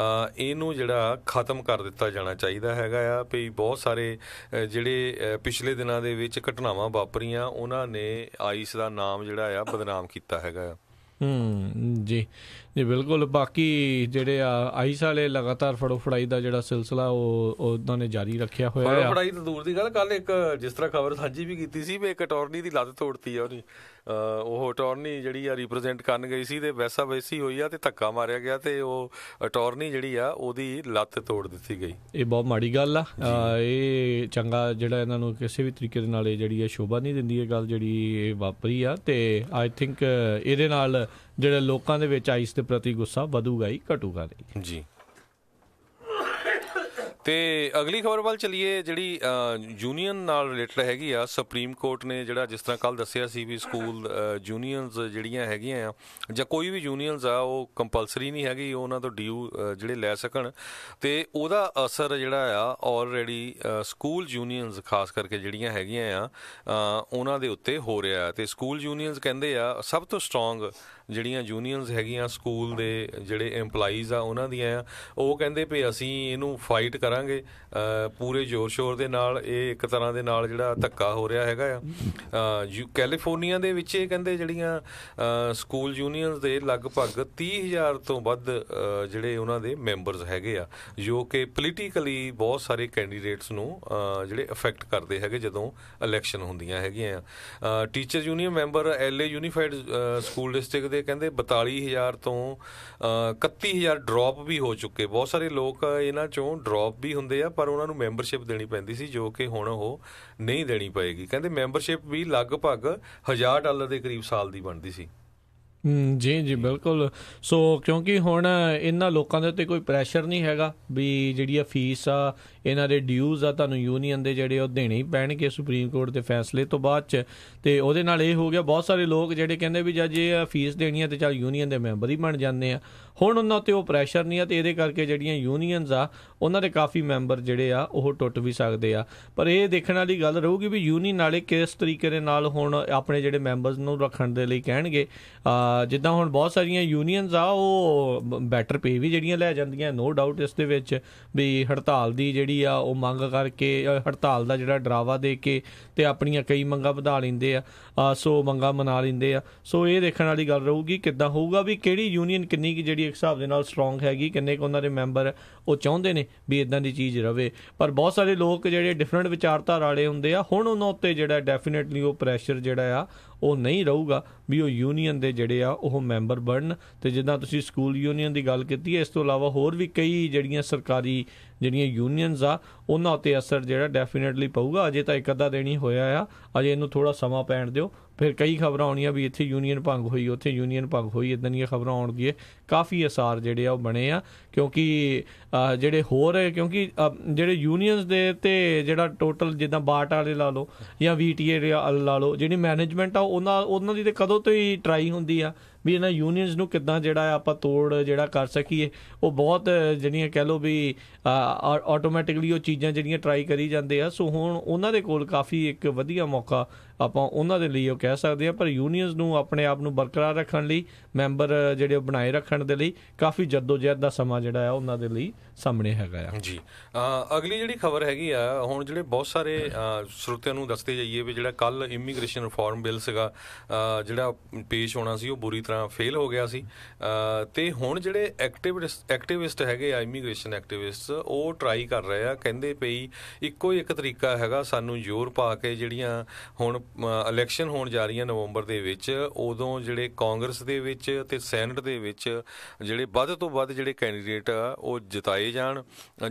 ਇਹਨੂੰ ਜਿਹੜਾ ਖਤਮ ਕਰ ਦਿੱਤਾ ਜਾਣਾ ਚਾਹੀਦਾ ਹੈਗਾ ਆ। ਵੀ ਬਹੁਤ ਸਾਰੇ ਜਿਹੜੇ ਪਿਛਲੇ ਦਿਨਾਂ ਦੇ ਵਿੱਚ ਘਟਨਾਵਾਂ ਵਾਪਰੀਆਂ ਉਹਨਾਂ ਨੇ ਆਈਸ ਦਾ ਨਾਮ ਜਿਹੜਾ ਆ ਬਦਨਾਮ ਕੀਤਾ ਹੈਗਾ ਆ। ਜੀ ਜੀ ਬਿਲਕੁਲ। ਬਾਕੀ ਜਿਹੜੇ ਆ ਆਈਸ ਵਾਲੇ ਲਗਾਤਾਰ ਫੜੋ ਫੜਾਈ ਦਾ ਜਿਹੜਾ ਸਿਲਸਿਲਾ ਉਹ ਉਹਨਾਂ ਨੇ ਜਾਰੀ ਰੱਖਿਆ ਹੋਇਆ ਆ। ਫੜੋ ਫੜਾਈ ਤਾਂ ਦੂਰ ਦੀ ਗੱਲ, ਕੱਲ ਇੱਕ ਜਿਸ ਤਰ੍ਹਾਂ ਖਬਰ ਸਾਂਝੀ ਵੀ ਕੀਤੀ ਸੀ ਵੀ ਇੱਕ ਅਟਾਰਨੀ ਦੀ ਲੱਤ ਤੋੜਤੀ ਆ ਉਹਨੇ। ਉਹ ਅਟਾਰਨੀ ਜਿਹੜੀ ਆ ਰਿਪਰੈਜ਼ੈਂਟ ਕਰਨ ਗਈ ਸੀ ਤੇ ਵੈਸਾ ਵੈਸੀ ਹੋਈ ਆ ਤੇ ਧੱਕਾ ਮਾਰਿਆ ਗਿਆ ਤੇ ਉਹ ਅਟਾਰਨੀ ਜਿਹੜੀ ਆ ਉਹਦੀ ਲੱਤ ਤੋੜ ਦਿੱਤੀ ਗਈ। ਇਹ ਬਹੁਤ ਮਾੜੀ ਗੱਲ ਆ। ਇਹ ਚੰਗਾ ਜਿਹੜਾ ਇਹਨਾਂ ਨੂੰ ਕਿਸੇ ਵੀ ਤਰੀਕੇ ਦੇ ਨਾਲ ਇਹ ਜਿਹੜੀ ਸ਼ੋਭਾ ਨਹੀਂ ਦਿੰਦੀ ਇਹ ਗੱਲ ਜਿਹੜੀ ਇਹ ਵਾਪਰੀ ਆ। ਤੇ ਆਈ ਥਿੰਕ ਇਹਦੇ ਨਾਲ ਜਿਹੜੇ ਲੋਕਾਂ ਦੇ ਵਿੱਚ ਆਈਸ ਦੇ ਪ੍ਰਤੀ ਗੁੱਸਾ ਵਧੂਗਾ ਹੀ, ਘਟੂਗਾ ਨਹੀਂ ਜੀ। ਤੇ ਅਗਲੀ ਖਬਰ ਵੱਲ ਚੱਲੀਏ ਜਿਹੜੀ ਯੂਨੀਅਨ ਨਾਲ ਰਿਲੇਟਡ ਹੈਗੀ ਆ। ਸੁਪਰੀਮ ਕੋਰਟ ਨੇ ਜਿਹੜਾ ਜਿਸ ਤਰ੍ਹਾਂ ਕੱਲ੍ਹ ਦੱਸਿਆ ਸੀ ਵੀ ਸਕੂਲ ਯੂਨੀਅਨਸ ਜਿਹੜੀਆਂ ਹੈਗੀਆਂ ਆ ਜਾਂ ਕੋਈ ਵੀ ਯੂਨੀਅਨਸ ਆ ਉਹ ਕੰਪਲਸਰੀ ਨਹੀਂ ਹੈਗੀ ਉਹਨਾਂ ਤੋਂ ਡਿਊ ਜਿਹੜੇ ਲੈ ਸਕਣ। ਤੇ ਉਹਦਾ ਅਸਰ ਜਿਹੜਾ ਆ ਆਲਰੇਡੀ ਸਕੂਲ ਯੂਨੀਅਨਸ ਖਾਸ ਕਰਕੇ ਜਿਹੜੀਆਂ ਹੈਗੀਆਂ ਆ ਉਹਨਾਂ ਦੇ ਉੱਤੇ ਹੋ ਰਿਹਾ। ਤੇ ਸਕੂਲ ਯੂਨੀਅਨਸ ਕਹਿੰਦੇ ਆ ਸਭ ਤੋਂ ਸਟਰੋਂਗ ਜਿਹੜੀਆਂ ਯੂਨੀਅਨਸ ਹੈਗੀਆਂ ਸਕੂਲ ਦੇ ਜਿਹੜੇ EMPLOYEES ਆ ਉਹਨਾਂ ਦੀਆਂ ਆ, ਉਹ ਕਹਿੰਦੇ ਵੀ ਅਸੀਂ ਇਹਨੂੰ ਫਾਈਟ ਕਰਾਂਗੇ ਪੂਰੇ ਜ਼ੋਰ ਸ਼ੋਰ ਦੇ ਨਾਲ। ਇਹ ਇੱਕ ਤਰ੍ਹਾਂ ਦੇ ਨਾਲ ਜਿਹੜਾ ਧੱਕਾ ਹੋ ਰਿਹਾ ਹੈਗਾ ਆ। ਕੈਲੀਫੋਰਨੀਆ ਦੇ ਵਿੱਚ ਇਹ ਕਹਿੰਦੇ ਜਿਹੜੀਆਂ ਸਕੂਲ ਯੂਨੀਅਨਸ ਦੇ ਲਗਭਗ 30,000 ਤੋਂ ਵੱਧ ਜਿਹੜੇ ਉਹਨਾਂ ਦੇ ਮੈਂਬਰਸ ਹੈਗੇ ਆ ਜੋ ਕਿ ਪੋਲੀਟੀਕਲੀ ਬਹੁਤ ਸਾਰੇ ਕੈਂਡੀਡੇਟਸ ਨੂੰ ਜਿਹੜੇ ਅਫੈਕਟ ਕਰਦੇ ਹੈਗੇ ਜਦੋਂ ਇਲੈਕਸ਼ਨ ਹੁੰਦੀਆਂ ਹੈਗੀਆਂ ਆ। Teacher union member LA unified school district ਦੇ ਕਹਿੰਦੇ 42,000 ਤੋਂ 31,000 ਡ੍ਰੌਪ ਵੀ ਹੋ ਚੁੱਕੇ। ਬਹੁਤ ਸਾਰੇ ਲੋਕ ਇਹਨਾਂ ਚੋਂ ਡ੍ਰੌਪ ਵੀ ਹੁੰਦੇ ਆ ਪਰ ਉਹਨਾਂ ਨੂੰ ਮੈਂਬਰਸ਼ਿਪ ਦੇਣੀ ਪੈਂਦੀ ਸੀ ਜੋ ਕਿ ਹੁਣ ਉਹ ਨਹੀਂ ਦੇਣੀ ਪਏਗੀ। ਕਹਿੰਦੇ ਮੈਂਬਰਸ਼ਿਪ ਵੀ ਲਗਭਗ $1,000 ਦੇ ਕਰੀਬ ਸਾਲ ਦੀ ਬਣਦੀ ਸੀ। ਜੀ ਜੀ ਬਿਲਕੁਲ। ਸੋ ਕਿਉਂਕਿ ਹੁਣ ਇਹਨਾਂ ਲੋਕਾਂ ਦੇ ਉੱਤੇ ਕੋਈ ਪ੍ਰੈਸ਼ਰ ਨਹੀਂ ਹੈਗਾ ਵੀ ਜਿਹੜੀ ਆ ਫੀਸ ਆ ਇਹਨਾਂ ਦੇ ਡਿਊਜ਼ ਆ ਤੁਹਾਨੂੰ ਯੂਨੀਅਨ ਦੇ ਜਿਹੜੇ ਉਹ ਦੇਣੇ ਹੀ ਪੈਣਗੇ ਸੁਪਰੀਮ ਕੋਰਟ ਦੇ ਫੈਸਲੇ ਤੋਂ ਬਾਅਦ 'ਚ। ਅਤੇ ਉਹਦੇ ਨਾਲ ਇਹ ਹੋ ਗਿਆ ਬਹੁਤ ਸਾਰੇ ਲੋਕ ਜਿਹੜੇ ਕਹਿੰਦੇ ਵੀ ਜਦ ਜੇ ਫੀਸ ਦੇਣੀ ਆ ਤਾਂ ਚੱਲ ਯੂਨੀਅਨ ਦੇ ਮੈਂਬਰ ਹੀ ਬਣ ਜਾਂਦੇ ਆ। ਹੁਣ ਉਹਨਾਂ ਉੱਤੇ ਉਹ ਪ੍ਰੈਸ਼ਰ ਨਹੀਂ ਆ ਅਤੇ ਇਹਦੇ ਕਰਕੇ ਜਿਹੜੀਆਂ ਯੂਨੀਅਨਸ ਆ ਉਹਨਾਂ ਦੇ ਕਾਫੀ ਮੈਂਬਰ ਜਿਹੜੇ ਆ ਉਹ ਟੁੱਟ ਵੀ ਸਕਦੇ ਆ। ਪਰ ਇਹ ਦੇਖਣ ਵਾਲੀ ਗੱਲ ਰਹੂਗੀ ਵੀ ਯੂਨੀਅਨ ਵਾਲੇ ਕਿਸ ਤਰੀਕੇ ਦੇ ਨਾਲ ਹੁਣ ਆਪਣੇ ਜਿਹੜੇ ਮੈਂਬਰਸ ਨੂੰ ਰੱਖਣ ਦੇ ਲਈ ਕਹਿਣਗੇ। ਜਿੱਦਾਂ ਹੁਣ ਬਹੁਤ ਸਾਰੀਆਂ ਯੂਨੀਅਨਸ ਆ ਉਹ ਬੈਟਰ ਪੇ ਵੀ ਜਿਹੜੀਆਂ ਲੈ ਜਾਂਦੀਆਂ, ਨੋ ਡਾਊਟ ਇਸ ਦੇ ਵਿੱਚ ਵੀ ਹੜਤਾਲ ਦੀ ਜਿਹੜੀ ਆ ਉਹ ਮੰਗ ਕਰਕੇ ਹੜਤਾਲ ਦਾ ਜਿਹੜਾ ਡਰਾਵਾ ਦੇ ਕੇ ਅਤੇ ਆਪਣੀਆਂ ਕਈ ਮੰਗਾਂ ਵਧਾ ਲੈਂਦੇ ਆ। ਸੋ ਮੰਗਾਂ ਮਨਾ ਲੈਂਦੇ ਆ। ਸੋ ਇਹ ਦੇਖਣ ਵਾਲੀ ਗੱਲ ਰਹੂਗੀ ਕਿੱਦਾਂ ਹੋਊਗਾ ਵੀ ਕਿਹੜੀ ਯੂਨੀਅਨ ਕਿੰਨੀ ਕੁ ਜਿਹੜੀ ਇੱਕ ਹਿਸਾਬ ਦੇ ਨਾਲ ਸਟਰੋਂਗ ਹੈਗੀ, ਕਿੰਨੇ ਕੁ ਉਹਨਾਂ ਦੇ ਮੈਂਬਰ ਉਹ ਚਾਹੁੰਦੇ ਨੇ ਵੀ ਇੱਦਾਂ ਦੀ ਚੀਜ਼ ਰਵੇ। ਪਰ ਬਹੁਤ ਸਾਰੇ ਲੋਕ ਜਿਹੜੇ ਡਿਫਰੈਂਟ ਵਿਚਾਰਧਾਰਾ ਵਾਲੇ ਹੁੰਦੇ ਆ ਹੁਣ ਉਹਨਾਂ ਉੱਤੇ ਜਿਹੜਾ ਡੈਫੀਨੇਟਲੀ ਉਹ ਪ੍ਰੈਸ਼ਰ ਜਿਹੜਾ ਆ ਉਹ ਨਹੀਂ ਰਹੂਗਾ ਵੀ ਉਹ ਯੂਨੀਅਨ ਦੇ ਜਿਹੜੇ ਆ ਉਹ ਮੈਂਬਰ ਬਣਨ। ਅਤੇ ਜਿੱਦਾਂ ਤੁਸੀਂ ਸਕੂਲ ਯੂਨੀਅਨ ਦੀ ਗੱਲ ਕੀਤੀ ਹੈ, ਇਸ ਤੋਂ ਇਲਾਵਾ ਹੋਰ ਵੀ ਕਈ ਜਿਹੜੀਆਂ ਸਰਕਾਰੀ ਜਿਹੜੀਆਂ ਯੂਨੀਅਨਸ ਆ ਉਹਨਾਂ ਉੱਤੇ ਅਸਰ ਜਿਹੜਾ ਡੈਫੀਨੇਟਲੀ ਪਊਗਾ। ਅਜੇ ਤਾਂ ਇੱਕ ਅੱਧਾ ਦਿਨ ਹੀ ਹੋਇਆ ਆ, ਅਜੇ ਇਹਨੂੰ ਥੋੜ੍ਹਾ ਸਮਾਂ ਪੈਣ ਦਿਓ। ਫਿਰ ਕਈ ਖਬਰਾਂ ਆਉਣੀਆਂ ਵੀ ਇੱਥੇ ਯੂਨੀਅਨ ਭੰਗ ਹੋਈ, ਉੱਥੇ ਯੂਨੀਅਨ ਭੰਗ ਹੋਈ, ਇੱਦਾਂ ਦੀਆਂ ਖਬਰਾਂ ਆਉਣਗੀਆਂ। ਕਾਫੀ ਅਸਾਰ ਜਿਹੜੇ ਆ ਉਹ ਬਣੇ ਆ ਕਿਉਂਕਿ ਜਿਹੜੇ ਹੋਰ ਕਿਉਂਕਿ ਜਿਹੜੇ ਯੂਨੀਅਨਸ ਦੇ ਅਤੇ ਜਿਹੜਾ ਟੋਟਲ ਜਿੱਦਾਂ ਬਾਟ ਵਾਲੇ ਲਾ ਲਓ ਜਾਂ VTA ਲਾ ਲਓ ਜਿਹੜੀ ਮੈਨੇਜਮੈਂਟ ਆ ਉਹਨਾਂ ਦੀ ਤਾਂ ਕਦੋਂ ਤੋਂ ਹੀ ਟਰਾਈ ਹੁੰਦੀ ਆ ਵੀ ਇਹਨਾਂ ਯੂਨੀਅਨਸ ਨੂੰ ਕਿੱਦਾਂ ਜਿਹੜਾ ਆਪਾਂ ਤੋੜ ਜਿਹੜਾ ਕਰ ਸਕੀਏ। ਉਹ ਬਹੁਤ ਜਿਹੜੀਆਂ ਕਹਿ ਲਓ ਵੀ ਆਟੋਮੈਟਿਕਲੀ ਉਹ ਚੀਜ਼ਾਂ ਜਿਹੜੀਆਂ ਟਰਾਈ ਕਰੀ ਜਾਂਦੇ ਆ। ਸੋ ਹੁਣ ਉਹਨਾਂ ਦੇ ਕੋਲ ਕਾਫੀ ਇੱਕ ਵਧੀਆ ਮੌਕਾ ਆਪਾਂ ਉਹਨਾਂ ਦੇ ਲਈ ਉਹ ਕਹਿ ਸਕਦੇ ਹਾਂ। ਪਰ ਯੂਨੀਅਨਸ ਨੂੰ ਆਪਣੇ ਆਪ ਨੂੰ ਬਰਕਰਾਰ ਰੱਖਣ ਲਈ, ਮੈਂਬਰ ਜਿਹੜੇ ਉਹ ਬਣਾਏ ਰੱਖਣ ਦੇ ਲਈ ਕਾਫੀ ਜੱਦੋਜਹਿਦ ਦਾ ਸਮਾਂ ਜਿਹੜਾ ਆ ਉਹਨਾਂ ਦੇ ਲਈ ਸਾਹਮਣੇ ਹੈਗਾ ਆ। ਜੀ ਅਗਲੀ ਜਿਹੜੀ ਖਬਰ ਹੈਗੀ ਆ ਹੁਣ ਜਿਹੜੇ ਬਹੁਤ ਸਾਰੇ ਸਰੋਤਿਆਂ ਨੂੰ ਦੱਸਦੇ ਜਾਈਏ ਵੀ ਜਿਹੜਾ ਕੱਲ੍ਹ ਇਮੀਗ੍ਰੇਸ਼ਨ ਰਿਫਾਰਮ ਬਿੱਲ ਸੀਗਾ ਜਿਹੜਾ ਪੇਸ਼ ਹੋਣਾ ਸੀ ਉਹ ਬੁਰੀ ਤਰ੍ਹਾਂ ਫੇਲ ਹੋ ਗਿਆ ਸੀ। ਅਤੇ ਹੁਣ ਜਿਹੜੇ ਐਕਟਿਵਿਸਟ ਹੈਗੇ ਆ ਇਮੀਗ੍ਰੇਸ਼ਨ ਐਕਟਿਵਿਸਟ ਉਹ ਟਰਾਈ ਕਰ ਰਹੇ ਆ। ਕਹਿੰਦੇ ਪਈ ਇੱਕੋ ਇੱਕ ਤਰੀਕਾ ਹੈਗਾ ਸਾਨੂੰ ਜ਼ੋਰ ਪਾ ਕੇ ਜਿਹੜੀਆਂ ਹੁਣ ਇਲੈਕਸ਼ਨ ਹੋਣ ਜਾ ਰਹੀਆਂ ਨਵੰਬਰ ਦੇ ਵਿੱਚ, ਉਦੋਂ ਜਿਹੜੇ ਕਾਂਗਰਸ ਦੇ ਵਿੱਚ ਅਤੇ ਸੈਨੇਟ ਦੇ ਵਿੱਚ ਜਿਹੜੇ ਵੱਧ ਤੋਂ ਵੱਧ ਜਿਹੜੇ ਕੈਂਡੀਡੇਟ ਆ ਉਹ ਜਿਤਾਏ ਜਾਣ।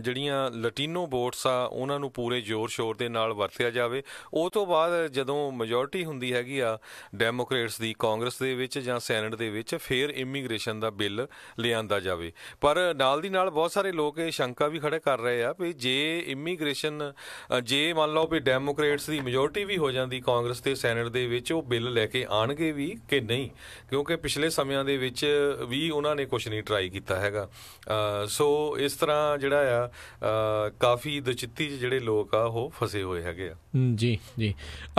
ਜਿਹੜੀਆਂ ਲਟੀਨੋ ਵੋਟਸ ਆ ਉਹਨਾਂ ਨੂੰ ਪੂਰੇ ਜ਼ੋਰ ਸ਼ੋਰ ਦੇ ਨਾਲ ਵਰਤਿਆ ਜਾਵੇ। ਉਹ ਤੋਂ ਬਾਅਦ ਜਦੋਂ ਮੈਜੋਰਟੀ ਹੁੰਦੀ ਹੈਗੀ ਆ ਡੈਮੋਕ੍ਰੇਟਸ ਦੀ ਕਾਂਗਰਸ ਦੇ ਵਿੱਚ ਜਾਂ ਸੈਨੇਟ ਸੈਨੇਟ ਦੇ ਵਿੱਚ ਫਿਰ ਇਮੀਗ੍ਰੇਸ਼ਨ ਦਾ ਬਿੱਲ ਲਿਆਂਦਾ ਜਾਵੇ। ਪਰ ਨਾਲ ਦੀ ਨਾਲ ਬਹੁਤ ਸਾਰੇ ਲੋਕ ਇਹ ਸ਼ੰਕਾ ਵੀ ਖੜੇ ਕਰ ਰਹੇ ਆ ਵੀ ਜੇ ਇਮੀਗ੍ਰੇਸ਼ਨ, ਜੇ ਮੰਨ ਲਓ ਵੀ ਡੈਮੋਕ੍ਰੇਟਸ ਦੀ ਮੈਜੋਰਟੀ ਵੀ ਹੋ ਜਾਂਦੀ ਕਾਂਗਰਸ ਤੇ ਸੈਨੇਟ ਦੇ ਵਿੱਚ, ਉਹ ਬਿੱਲ ਲੈ ਕੇ ਆਉਣਗੇ ਵੀ ਕਿ ਨਹੀਂ, ਕਿਉਂਕਿ ਪਿਛਲੇ ਸਮਿਆਂ ਦੇ ਵਿੱਚ ਵੀ ਉਹਨਾਂ ਨੇ ਕੁਛ ਨਹੀਂ ਟਰਾਈ ਕੀਤਾ ਹੈਗਾ। ਸੋ ਇਸ ਤਰ੍ਹਾਂ ਜਿਹੜਾ ਆ ਕਾਫੀ ਦੁਚਿੱਤੀ 'ਚ ਜਿਹੜੇ ਲੋਕ ਆ ਉਹ ਫਸੇ ਹੋਏ ਹੈਗੇ ਆ। ਜੀ ਜੀ,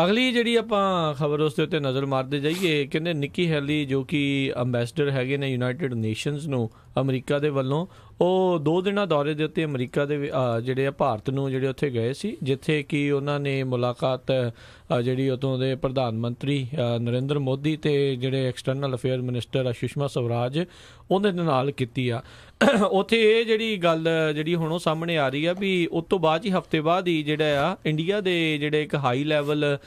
ਅਗਲੀ ਜਿਹੜੀ ਆਪਾਂ ਖਬਰ ਉਸ ਦੇ ਉੱਤੇ ਨਜ਼ਰ ਮਾਰਦੇ ਜਾਈਏ, ਕਹਿੰਦੇ ਨਿੱਕੀ ਹੈਲੀ ਜੋ ਕਿ ਅੰਬੈਸਡਰ ਹੈਗੇ ਨੇ ਯੂਨਾਈਟਿਡ ਨੇਸ਼ਨਸ ਨੂੰ ਅਮਰੀਕਾ ਦੇ ਵੱਲੋਂ, ਉਹ 2 ਦਿਨਾਂ ਦੌਰੇ ਦੇ ਉੱਤੇ ਅਮਰੀਕਾ ਦੇ ਜਿਹੜੇ ਆ ਭਾਰਤ ਨੂੰ ਜਿਹੜੇ ਉੱਥੇ ਗਏ ਸੀ, ਜਿੱਥੇ ਕਿ ਉਹਨਾਂ ਨੇ ਮੁਲਾਕਾਤ ਜਿਹੜੀ ਉੱਥੋਂ ਦੇ ਪ੍ਰਧਾਨ ਮੰਤਰੀ ਨਰਿੰਦਰ ਮੋਦੀ ਤੇ ਜਿਹੜੇ external affair minister Sushma Swaraj ਉਹਨਾਂ ਦੇ ਨਾਲ ਕੀਤੀ ਆ। ਉੱਥੇ ਇਹ ਜਿਹੜੀ ਗੱਲ ਜਿਹੜੀ ਹੁਣ ਉਹ ਸਾਹਮਣੇ ਆ ਰਹੀ ਆ ਵੀ ਉਸ ਤੋਂ ਬਾਅਦ ਹੀ ਹਫ਼ਤੇ ਬਾਅਦ ਹੀ ਜਿਹੜਾ ਆ ਇੰਡੀਆ ਦੇ ਜਿਹੜੇ ਇੱਕ ਹਾਈ ਲੈਵਲ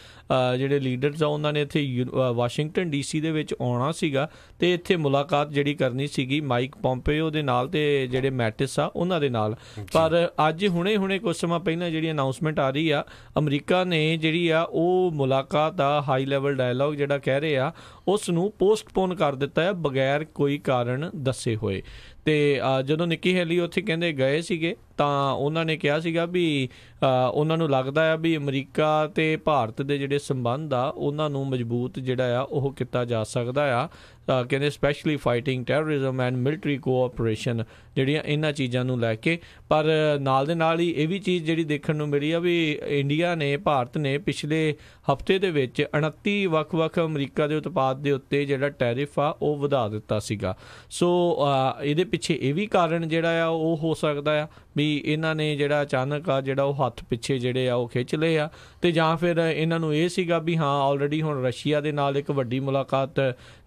ਜਿਹੜੇ ਲੀਡਰਸ ਆ ਉਹਨਾਂ ਨੇ ਇੱਥੇ ਵਾਸ਼ਿੰਗਟਨ DC ਦੇ ਵਿੱਚ ਆਉਣਾ ਸੀਗਾ ਤੇ ਇੱਥੇ ਮੁਲਾਕਾਤ ਜਿਹੜੀ ਕਰਨੀ ਸੀਗੀ ਮਾਈਕ ਪੋਂਪੇਓ ਦੇ ਨਾਲ ਤੇ ਜਿਹੜੇ ਮੈਟਿਸ ਆ ਉਹਨਾਂ ਦੇ ਨਾਲ। ਪਰ ਅੱਜ ਹੁਣੇ ਕੁਝ ਸਮਾਂ ਪਹਿਲਾਂ ਜਿਹੜੀ ਅਨਾਊਂਸਮੈਂਟ ਆ ਰਹੀ ਆ, ਅਮਰੀਕਾ ਨੇ ਜਿਹੜੀ ਆ ਉਹ ਮੁਲਾਕਾਤ ਦਾ ਹਾਈ ਲੈਵਲ ਡਾਇਲੌਗ ਜਿਹੜਾ ਕਹਿ ਰਹੇ ਆ ਉਸ ਨੂੰ ਪੋਸਟਪੋਨ ਕਰ ਦਿੱਤਾ ਹੈ ਬਗੈਰ ਕੋਈ ਕਾਰਨ ਦੱਸੇ ਹੋਏ। ਤੇ ਜਦੋਂ ਨਿੱਕੀ ਹੈਲੀ ਉੱਥੇ ਕਹਿੰਦੇ ਗਏ ਸੀਗੇ ਤਾਂ ਉਹਨਾਂ ਨੇ ਕਿਹਾ ਸੀਗਾ ਵੀ ਉਹਨਾਂ ਨੂੰ ਲੱਗਦਾ ਆ ਵੀ ਅਮਰੀਕਾ ਤੇ ਭਾਰਤ ਦੇ ਜਿਹੜੇ ਸੰਬੰਧ ਆ ਉਹਨਾਂ ਨੂੰ ਮਜ਼ਬੂਤ ਜਿਹੜਾ ਆ ਉਹ ਕੀਤਾ ਜਾ ਸਕਦਾ ਆ। ਕਹਿੰਦੇ specially fighting terrorism and military cooperation ਜਿਹੜੀਆਂ ਇਹਨਾਂ ਚੀਜ਼ਾਂ ਨੂੰ ਲੈ ਕੇ। ਪਰ ਨਾਲ ਦੇ ਨਾਲ ਹੀ ਇਹ ਵੀ ਚੀਜ਼ ਜਿਹੜੀ ਦੇਖਣ ਨੂੰ ਮਿਲੀ ਆ ਵੀ ਇੰਡੀਆ ਨੇ, ਭਾਰਤ ਨੇ ਪਿਛਲੇ ਹਫ਼ਤੇ ਦੇ ਵਿੱਚ 29 ਵੱਖ-ਵੱਖ ਅਮਰੀਕਾ ਦੇ ਉਤਪਾਦ ਦੇ ਉੱਤੇ ਜਿਹੜਾ ਟੈਰਿਫ ਆ ਉਹ ਵਧਾ ਦਿੱਤਾ ਸੀਗਾ। ਸੋ ਇਹਦੇ ਪਿੱਛੇ ਇਹ ਵੀ ਕਾਰਨ ਜਿਹੜਾ ਆ ਉਹ ਹੋ ਸਕਦਾ ਆ ਵੀ ਇਹਨਾਂ ਨੇ ਜਿਹੜਾ ਅਚਾਨਕ ਆ ਜਿਹੜਾ ਉਹ ਹੱਥ ਪਿੱਛੇ ਜਿਹੜੇ ਆ ਉਹ ਖਿੱਚ ਲਏ ਆ, ਤੇ ਜਾਂ ਫਿਰ ਇਹਨਾਂ ਨੂੰ ਇਹ ਸੀਗਾ ਵੀ ਹਾਂ ਆਲਰੇਡੀ ਹੁਣ ਰਸ਼ੀਆ ਦੇ ਨਾਲ ਇੱਕ ਵੱਡੀ ਮੁਲਾਕਾਤ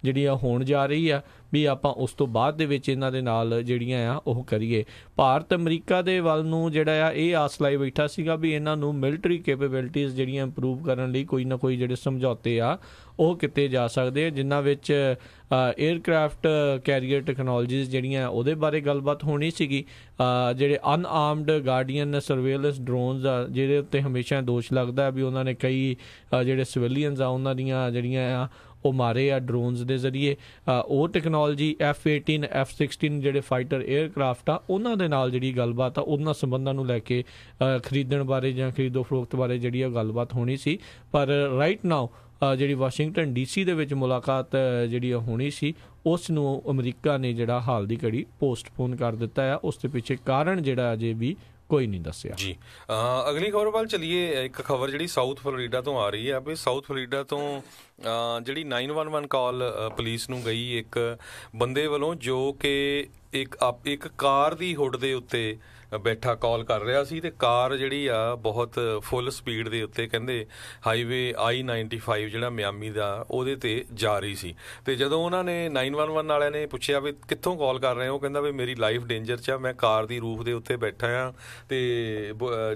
ਜਿਹੜੀ ਆ ਹੋਣ ਜਾ ਰਹੀ ਆ ਵੀ ਆਪਾਂ ਉਸ ਤੋਂ ਬਾਅਦ ਦੇ ਵਿੱਚ ਇਹਨਾਂ ਦੇ ਨਾਲ ਜਿਹੜੀਆਂ ਆ ਉਹ ਕਰੀਏ। ਭਾਰਤ ਅਮਰੀਕਾ ਦੇ ਵੱਲ ਨੂੰ ਜਿਹੜਾ ਆ ਇਹ ਆਸ ਲਾਈ ਬੈਠਾ ਸੀਗਾ ਵੀ ਇਹਨਾਂ ਨੂੰ ਮਿਲਟਰੀ ਕੈਪੇਬਿਲਿਟੀਜ਼ ਜਿਹੜੀਆਂ ਇੰਪਰੂਵ ਕਰਨ ਲਈ ਕੋਈ ਨਾ ਕੋਈ ਜਿਹੜੇ ਸਮਝੌਤੇ ਆ ਉਹ ਕੀਤੇ ਜਾ ਸਕਦੇ ਆ, ਜਿਨ੍ਹਾਂ ਵਿੱਚ ਏਅਰਕ੍ਰਾਫਟ ਕੈਰੀਅਰ ਟੈਕਨੋਲੋਜੀਜ਼ ਜਿਹੜੀਆਂ ਉਹਦੇ ਬਾਰੇ ਗੱਲਬਾਤ ਹੋਣੀ ਸੀਗੀ। ਜਿਹੜੇ ਅਨਆਰਮਡ ਗਾਰਡੀਅਨ ਸਰਵੇਲੈਂਸ ਡਰੋਨਸ ਆ ਜਿਹਦੇ ਉੱਤੇ ਹਮੇਸ਼ਾ ਦੋਸ਼ ਲੱਗਦਾ ਵੀ ਉਹਨਾਂ ਨੇ ਕਈ ਜਿਹੜੇ ਸਿਵਿਲੀਅਨਸ ਆ ਉਹਨਾਂ ਦੀਆਂ ਜਿਹੜੀਆਂ ਆ ਉਹ ਮਾਰੇ ਆ ਡਰੋਨਸ ਦੇ ਜ਼ਰੀਏ, ਉਹ ਟੈਕਨੋਲੋਜੀ F-18 F-16 ਜਿਹੜੇ ਫਾਈਟਰ ਏਅਰਕ੍ਰਾਫਟ ਆ ਉਹਨਾਂ ਦੇ ਨਾਲ ਜਿਹੜੀ ਗੱਲਬਾਤ ਆ ਉਹਨਾਂ ਸੰਬੰਧਾਂ ਨੂੰ ਲੈ ਕੇ ਖਰੀਦਣ ਬਾਰੇ ਜਾਂ ਖਰੀਦੋ ਫਰੋਖਤ ਬਾਰੇ ਜਿਹੜੀ ਆ ਗੱਲਬਾਤ ਹੋਣੀ ਸੀ। ਪਰ ਰਾਈਟ ਨਾਓ ਜਿਹੜੀ ਵਾਸ਼ਿੰਗਟਨ DC ਦੇ ਵਿੱਚ ਮੁਲਾਕਾਤ ਜਿਹੜੀ ਹੋਣੀ ਸੀ ਉਸ ਨੂੰ ਅਮਰੀਕਾ ਨੇ ਜਿਹੜਾ ਹਾਲ ਦੀ ਘੜੀ ਪੋਸਟਪੋਨ ਕਰ ਦਿੱਤਾ ਆ। ਉਸ ਦੇ ਪਿੱਛੇ ਕਾਰਨ ਜਿਹੜਾ ਅਜੇ ਵੀ ਕੋਈ ਨਹੀਂ ਦੱਸਿਆ ਜੀ। ਅਗਲੀ ਖਬਰ ਵੱਲ ਚਲੀਏ। ਇੱਕ ਖਬਰ ਜਿਹੜੀ ਸਾਊਥ ਫਲੋਰੀਡਾ ਤੋਂ ਆ ਰਹੀ ਹੈ ਵੀ ਸਾਊਥ ਫਲੋਰੀਡਾ ਤੋਂ ਜਿਹੜੀ 911 ਕਾਲ ਪੁਲਿਸ ਨੂੰ ਗਈ ਇੱਕ ਬੰਦੇ ਵੱਲੋਂ ਜੋ ਕਿ ਇੱਕ ਕਾਰ ਦੀ ਹੁੱਡ ਦੇ ਉੱਤੇ ਬੈਠਾ ਕਾਲ ਕਰ ਰਿਹਾ ਸੀ ਤੇ ਕਾਰ ਜਿਹੜੀ ਆ ਬਹੁਤ ਫੁੱਲ ਸਪੀਡ ਦੇ ਉੱਤੇ ਕਹਿੰਦੇ ਹਾਈਵੇ I-95 ਜਿਹੜਾ ਮਿਆਮੀ ਦਾ ਉਹਦੇ ਤੇ ਜਾ ਰਹੀ ਸੀ। ਤੇ ਜਦੋਂ ਉਹਨਾਂ ਨੇ 911 ਵਾਲਿਆਂ ਨੇ ਪੁੱਛਿਆ ਵੀ ਕਿੱਥੋਂ ਕਾਲ ਕਰ ਰਹੇ ਹੋ, ਉਹ ਕਹਿੰਦਾ ਵੀ ਮੇਰੀ ਲਾਈਫ ਡੇਂਜਰ 'ਚ ਆ, ਮੈਂ ਕਾਰ ਦੀ ਰੂਫ ਦੇ ਉੱਤੇ ਬੈਠਾ ਆ ਤੇ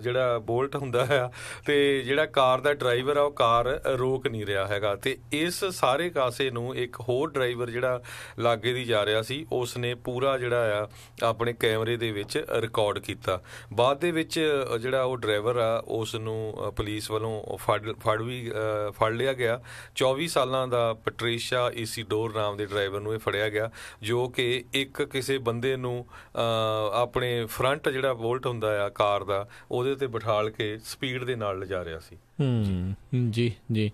ਜਿਹੜਾ ਬੋਲਟ ਹੁੰਦਾ ਆ ਤੇ ਜਿਹੜਾ ਕਾਰ ਦਾ ਡਰਾਈਵਰ ਆ ਉਹ ਕਾਰ ਰੋਕ ਨਹੀਂ ਰਿਹਾ ਹੈਗਾ। ਤੇ ਇਸ ਸਾਰੇ ਕਾਸੇ ਨੂੰ ਇੱਕ ਹੋਰ ਡਰਾਈਵਰ ਜਿਹੜਾ ਲਾਗੇ ਦੀ ਜਾ ਰਿਹਾ ਸੀ ਉਸ ਨੇ ਪੂਰਾ ਜਿਹੜਾ ਆ ਆਪਣੇ ਕੈਮਰੇ ਦੇ ਵਿੱਚ ਰਿਕਾਰਡ ਕੀਤਾ। ਬਾਅਦ ਦੇ ਵਿੱਚ ਜਿਹੜਾ ਉਹ ਡਰਾਈਵਰ ਆ ਉਸ ਨੂੰ ਪੁਲਿਸ ਵੱਲੋਂ ਫੜ ਲਿਆ ਗਿਆ। 24 ਸਾਲਾਂ ਦਾ ਪੈਟਰੀਸ਼ਾ ਇਸੀਡੋਰ ਨਾਮ ਦੇ ਡਰਾਈਵਰ ਨੂੰ ਇਹ ਫੜਿਆ ਗਿਆ ਜੋ ਕਿ ਕਿਸੇ ਬੰਦੇ ਨੂੰ ਆਪਣੇ ਫਰੰਟ ਜਿਹੜਾ ਵੋਲਟ ਹੁੰਦਾ ਆ ਕਾਰ ਦਾ ਉਹਦੇ ਉੱਤੇ ਬਿਠਾਲ ਕੇ ਸਪੀਡ ਦੇ ਨਾਲ ਲਿਜਾ ਰਿਹਾ ਸੀ। ਜੀ ਜੀ,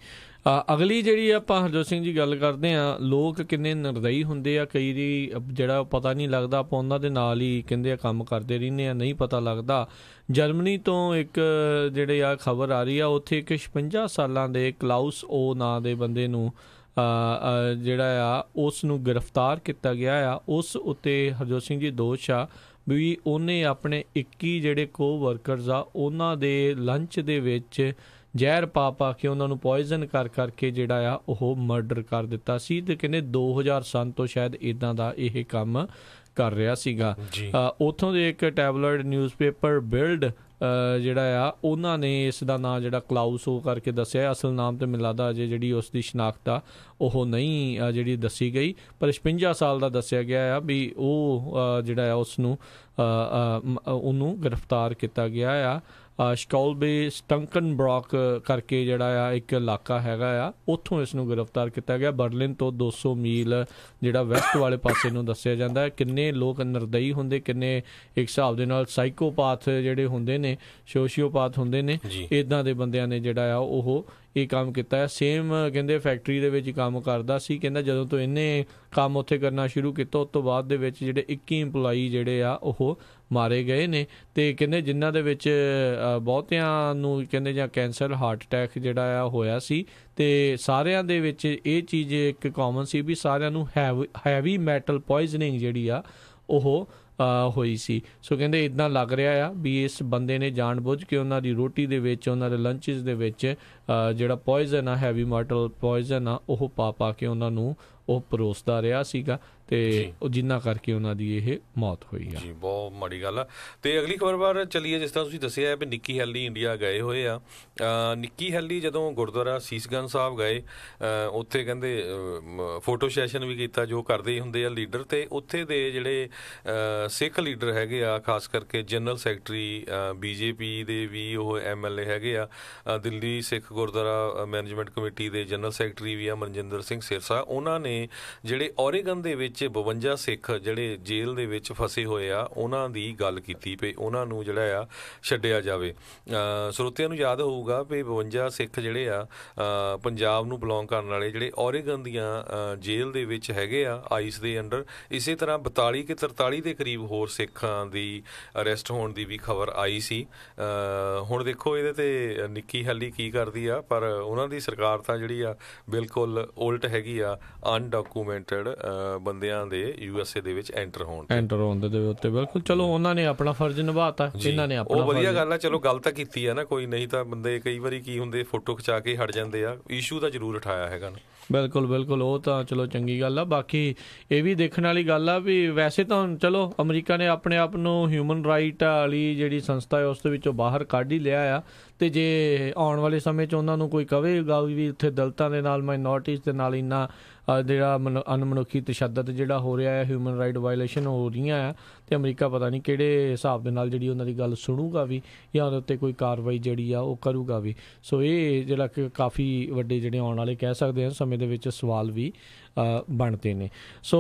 ਅਗਲੀ ਜਿਹੜੀ ਆਪਾਂ ਹਰਜੋਤ ਸਿੰਘ ਜੀ ਗੱਲ ਕਰਦੇ ਹਾਂ, ਲੋਕ ਕਿੰਨੇ ਨਿਰਦਈ ਹੁੰਦੇ ਆ, ਕਈ ਦੀ ਜਿਹੜਾ ਪਤਾ ਨਹੀਂ ਲੱਗਦਾ, ਆਪਾਂ ਉਹਨਾਂ ਦੇ ਨਾਲ ਹੀ ਕਹਿੰਦੇ ਆ ਕੰਮ ਕਰਦੇ ਰਹਿੰਦੇ ਆ, ਨਹੀਂ ਪਤਾ ਲੱਗਦਾ। ਜਰਮਨੀ ਤੋਂ ਇੱਕ ਜਿਹੜੇ ਆ ਖਬਰ ਆ ਰਹੀ ਆ, ਉੱਥੇ ਇੱਕ 56 ਸਾਲਾਂ ਦੇ ਕਲਾਉਸ ਓ ਨਾਂ ਦੇ ਬੰਦੇ ਨੂੰ ਜਿਹੜਾ ਆ ਉਸ ਨੂੰ ਗ੍ਰਿਫਤਾਰ ਕੀਤਾ ਗਿਆ ਆ। ਉਸ ਉੱਤੇ ਹਰਜੋਤ ਸਿੰਘ ਜੀ ਦੋਸ਼ ਆ ਵੀ ਉਹਨੇ ਆਪਣੇ 21 ਜਿਹੜੇ ਵਰਕਰਸ ਆ ਉਹਨਾਂ ਦੇ ਲੰਚ ਦੇ ਵਿੱਚ ਜ਼ਹਿਰ ਪਾ ਕੇ ਉਹਨਾਂ ਨੂੰ ਪੋਇਜ਼ਨ ਕਰਕੇ ਜਿਹੜਾ ਆ ਉਹ ਮਰਡਰ ਕਰ ਦਿੱਤਾ ਸੀ। ਤੇ ਕਹਿੰਦੇ 2003 ਤੋਂ ਸ਼ਾਇਦ ਇੱਦਾਂ ਦਾ ਇਹ ਕੰਮ ਕਰ ਰਿਹਾ ਸੀਗਾ। ਉੱਥੋਂ ਦੇ ਇੱਕ ਟੈਬਲੇਟ ਨਿਊਜ਼ਪੇਪਰ ਬਿਲਡ ਜਿਹੜਾ ਆ ਉਹਨਾਂ ਨੇ ਇਸ ਦਾ ਨਾਂ ਜਿਹੜਾ ਕਲਾਉਸ ਓ ਕਰਕੇ ਦੱਸਿਆ। ਅਸਲ ਨਾਮ ਤੇ ਮੈਨੂੰ ਲੱਗਦਾ ਅਜੇ ਜਿਹੜੀ ਉਸ ਦੀ ਸ਼ਨਾਖਤ ਆ ਉਹ ਨਹੀਂ ਜਿਹੜੀ ਦੱਸੀ ਗਈ, ਪਰ 56 ਸਾਲ ਦਾ ਦੱਸਿਆ ਗਿਆ ਆ ਵੀ ਉਹ ਜਿਹੜਾ ਆ ਉਸ ਨੂੰ ਉਹਨੂੰ ਗ੍ਰਿਫਤਾਰ ਕੀਤਾ ਗਿਆ ਆ। ਸ਼ਕੌਲਬੇ ਸਟੰਕਨਬਰੌਕ ਕਰਕੇ ਜਿਹੜਾ ਆ ਇੱਕ ਇਲਾਕਾ ਹੈਗਾ ਆ, ਉੱਥੋਂ ਇਸ ਨੂੰ ਗ੍ਰਿਫਤਾਰ ਕੀਤਾ ਗਿਆ। ਬਰਲਿਨ ਤੋਂ 200 ਮੀਲ ਜਿਹੜਾ ਵੈਸਟ ਵਾਲੇ ਪਾਸੇ ਨੂੰ ਦੱਸਿਆ ਜਾਂਦਾ ਹੈ। ਕਿੰਨੇ ਲੋਕ ਨਿਰਦਈ ਹੁੰਦੇ, ਕਿੰਨੇ ਇੱਕ ਹਿਸਾਬ ਦੇ ਨਾਲ ਸਾਈਕੋਪਾਥ ਜਿਹੜੇ ਹੁੰਦੇ ਨੇ, ਸੋਸ਼ੀਓਪਾਥ ਹੁੰਦੇ ਨੇ, ਇੱਦਾਂ ਦੇ ਬੰਦਿਆਂ ਨੇ ਜਿਹੜਾ ਆ ਉਹ ਇਹ ਕੰਮ ਕੀਤਾ ਹੈ। ਸੇਮ ਕਹਿੰਦੇ ਫੈਕਟਰੀ ਦੇ ਵਿੱਚ ਕੰਮ ਕਰਦਾ ਸੀ। ਕਹਿੰਦਾ ਜਦੋਂ ਤੋਂ ਇਹਨੇ ਕੰਮ ਉੱਥੇ ਕਰਨਾ ਸ਼ੁਰੂ ਕੀਤਾ, ਉਸ ਤੋਂ ਬਾਅਦ ਦੇ ਵਿੱਚ ਜਿਹੜੇ 21 ਇੰਪਲਾਈ ਜਿਹੜੇ ਆ ਉਹ ਮਾਰੇ ਗਏ ਨੇ। ਅਤੇ ਕਹਿੰਦੇ ਜਿਨ੍ਹਾਂ ਦੇ ਵਿੱਚ ਬਹੁਤਿਆਂ ਨੂੰ ਕਹਿੰਦੇ ਜਾਂ ਕੈਂਸਰ, ਹਾਰਟ ਅਟੈਕ ਜਿਹੜਾ ਆ ਹੋਇਆ ਸੀ। ਅਤੇ ਸਾਰਿਆਂ ਦੇ ਵਿੱਚ ਇਹ ਚੀਜ਼ ਇੱਕ ਕਾਮਨ ਸੀ ਵੀ ਸਾਰਿਆਂ ਨੂੰ ਹੈਵੀ ਮੈਟਲ ਪੋਇਜ਼ਨਿੰਗ ਜਿਹੜੀ ਆ ਉਹ ਹੋਈ ਸੀ। ਸੋ ਕਹਿੰਦੇ ਇੱਦਾਂ ਲੱਗ ਰਿਹਾ ਆ ਵੀ ਇਸ ਬੰਦੇ ਨੇ ਜਾਣ ਬੁੱਝ ਕੇ ਉਹਨਾਂ ਦੀ ਰੋਟੀ ਦੇ ਵਿੱਚ, ਉਹਨਾਂ ਦੇ ਲੰਚਿਸ ਦੇ ਵਿੱਚ ਜਿਹੜਾ ਪੋਇਜ਼ਨ ਆ, ਹੈਵੀ ਮੈਟਲ ਪੋਇਜ਼ਨ ਆ, ਉਹ ਪਾ ਕੇ ਉਹਨਾਂ ਨੂੰ ਉਹ ਪਰੋਸਦਾ ਰਿਹਾ ਸੀਗਾ ਅਤੇ ਉਹ ਜਿਨ੍ਹਾਂ ਕਰਕੇ ਉਹਨਾਂ ਦੀ ਇਹ ਮੌਤ ਹੋਈ ਆ। ਜੀ ਬਹੁਤ ਮਾੜੀ ਗੱਲ ਆ। ਅਤੇ ਅਗਲੀ ਖਬਰ ਬਾਰੇ ਚੱਲੀਏ। ਜਿਸ ਤਰ੍ਹਾਂ ਤੁਸੀਂ ਦੱਸਿਆ ਵੀ ਨਿੱਕੀ ਹੈਲੀ ਇੰਡੀਆ ਗਏ ਹੋਏ ਆ। ਨਿੱਕੀ ਹੈਲੀ ਜਦੋਂ ਗੁਰਦੁਆਰਾ ਸੀਸਗੰਜ ਸਾਹਿਬ ਗਏ, ਉੱਥੇ ਕਹਿੰਦੇ ਫੋਟੋ ਸੈਸ਼ਨ ਵੀ ਕੀਤਾ, ਜੋ ਕਰਦੇ ਹੀ ਹੁੰਦੇ ਆ ਲੀਡਰ। ਅਤੇ ਉੱਥੇ ਦੇ ਜਿਹੜੇ ਸਿੱਖ ਲੀਡਰ ਹੈਗੇ ਆ, ਖਾਸ ਕਰਕੇ ਜਨਰਲ ਸੈਕਟਰੀ BJP ਦੇ ਵੀ ਉਹ MLA ਹੈਗੇ ਆ, ਦਿੱਲੀ ਸਿੱਖ ਗੁਰਦੁਆਰਾ ਮੈਨੇਜਮੈਂਟ ਕਮੇਟੀ ਦੇ ਜਨਰਲ ਸੈਕਟਰੀ ਵੀ ਆ ਮਨਜਿੰਦਰ ਸਿੰਘ ਸਿਰਸਾ। ਉਹਨਾਂ ਨੇ ਜਿਹੜੇ ਓਰੇਗਨ ਦੇ ਵਿੱਚ 52 ਸਿੱਖ ਜਿਹੜੇ ਜੇਲ੍ਹ ਦੇ ਵਿੱਚ ਫਸੇ ਹੋਏ ਆ, ਉਹਨਾਂ ਦੀ ਗੱਲ ਕੀਤੀ ਵੀ ਉਹਨਾਂ ਨੂੰ ਜਿਹੜਾ ਆ ਛੱਡਿਆ ਜਾਵੇ। ਸਰੋਤਿਆਂ ਨੂੰ ਯਾਦ ਹੋਊਗਾ ਵੀ 52 ਸਿੱਖ ਜਿਹੜੇ ਆ ਪੰਜਾਬ ਨੂੰ ਬਿਲੋਂਗ ਕਰਨ ਵਾਲੇ, ਜਿਹੜੇ ਓਰੇਗਨ ਦੀਆਂ ਜੇਲ੍ਹ ਦੇ ਵਿੱਚ ਹੈਗੇ ਆ ਆਈਸ ਦੇ ਅੰਡਰ। ਇਸੇ ਤਰ੍ਹਾਂ 42 ਕਿ 43 ਦੇ ਕਰੀਬ ਹੋਰ ਸਿੱਖਾਂ ਦੀ ਅਰੈਸਟ ਹੋਣ ਦੀ ਵੀ ਖਬਰ ਆਈ ਸੀ। ਹੁਣ ਦੇਖੋ ਇਹਦੇ 'ਤੇ ਨਿੱਕੀ ਹੈਲੀ ਕੀ ਕਰਦੀ ਆ, ਪਰ ਉਹਨਾਂ ਦੀ ਸਰਕਾਰ ਤਾਂ ਜਿਹੜੀ ਆ ਬਿਲਕੁਲ ਉਲਟ ਹੈਗੀ ਆ, ਅਨਡਾਕੂਮੈਂਟਡ ਬੰਦਿਆਂ ਦੇ USA ਦੇ ਵਿੱਚ ਐਂਟਰ ਹੋਣ ਦੇ ਉੱਤੇ। ਬਿਲਕੁਲ, ਚਲੋ ਉਹਨਾਂ ਨੇ ਆਪਣਾ ਫਰਜ਼ ਨਿਭਾਤਾ, ਇਹਨਾਂ ਨੇ ਆਪਣਾ। ਉਹ ਵਧੀਆ ਗੱਲ ਆ, ਚਲੋ ਗੱਲ ਤਾਂ ਕੀਤੀ ਆ ਨਾ ਕੋਈ, ਨਹੀਂ ਤਾਂ ਬੰਦੇ ਕਈ ਵਾਰੀ ਕੀ ਹੁੰਦੇ ਫੋਟੋ ਖਿਚਾ ਕੇ ਹਟ ਜਾਂਦੇ ਆ। ਇਸ਼ੂ ਤਾਂ ਜ਼ਰੂਰ ਉਠਾਇਆ ਹੈਗਾ ਨਾ। ਬਿਲਕੁਲ, ਉਹ ਤਾਂ ਚਲੋ ਚੰਗੀ ਗੱਲ ਆ। ਬਾਕੀ ਇਹ ਵੀ ਦੇਖਣ ਵਾਲੀ ਗੱਲ ਆ ਵੀ ਵੈਸੇ ਤਾਂ ਚਲੋ ਅਮਰੀਕਾ ਨੇ ਆਪਣੇ ਆਪ ਨੂੰ ਹਿਊਮਨ ਰਾਈਟ ਵਾਲੀ ਜਿਹੜੀ ਸੰਸਥਾ ਹੈ ਉਸ ਦੇ ਵਿੱਚੋਂ ਬਾਹਰ ਕੱਢ ਹੀ ਲਿਆ ਆ। ਅਤੇ ਜੇ ਆਉਣ ਵਾਲੇ ਸਮੇਂ 'ਚ ਉਹਨਾਂ ਨੂੰ ਕੋਈ ਕਹੇਗਾ ਵੀ ਉੱਥੇ ਦਲਿਤਾਂ ਦੇ ਨਾਲ, ਮਾਈਨੋਰਟੀਜ਼ ਦੇ ਨਾਲ ਇੰਨਾ ਜਿਹੜਾ ਅਣਮਨੁੱਖੀ ਤਸ਼ੱਦਦ ਜਿਹੜਾ ਹੋ ਰਿਹਾ ਹੈ, ਹਿਊਮਨ ਰਾਈਟ ਵਾਇਲੇਸ਼ਨ ਹੋ ਰਹੀਆਂ ਆ, ਅਤੇ ਅਮਰੀਕਾ ਪਤਾ ਨਹੀਂ ਕਿਹੜੇ ਹਿਸਾਬ ਦੇ ਨਾਲ ਜਿਹੜੀ ਉਹਨਾਂ ਦੀ ਗੱਲ ਸੁਣੂਗਾ ਵੀ, ਜਾਂ ਉਹਦੇ ਉੱਤੇ ਕੋਈ ਕਾਰਵਾਈ ਜਿਹੜੀ ਆ ਉਹ ਕਰੂਗਾ ਵੀ। ਸੋ ਇਹ ਜਿਹੜਾ ਕਿ ਕਾਫੀ ਵੱਡੇ ਜਿਹੜੇ ਆਉਣ ਵਾਲੇ ਕਹਿ ਸਕਦੇ ਹਾਂ ਸਮੇਂ ਦੇ ਵਿੱਚ ਸਵਾਲ ਵੀ ਬਣਦੇ ਨੇ। ਸੋ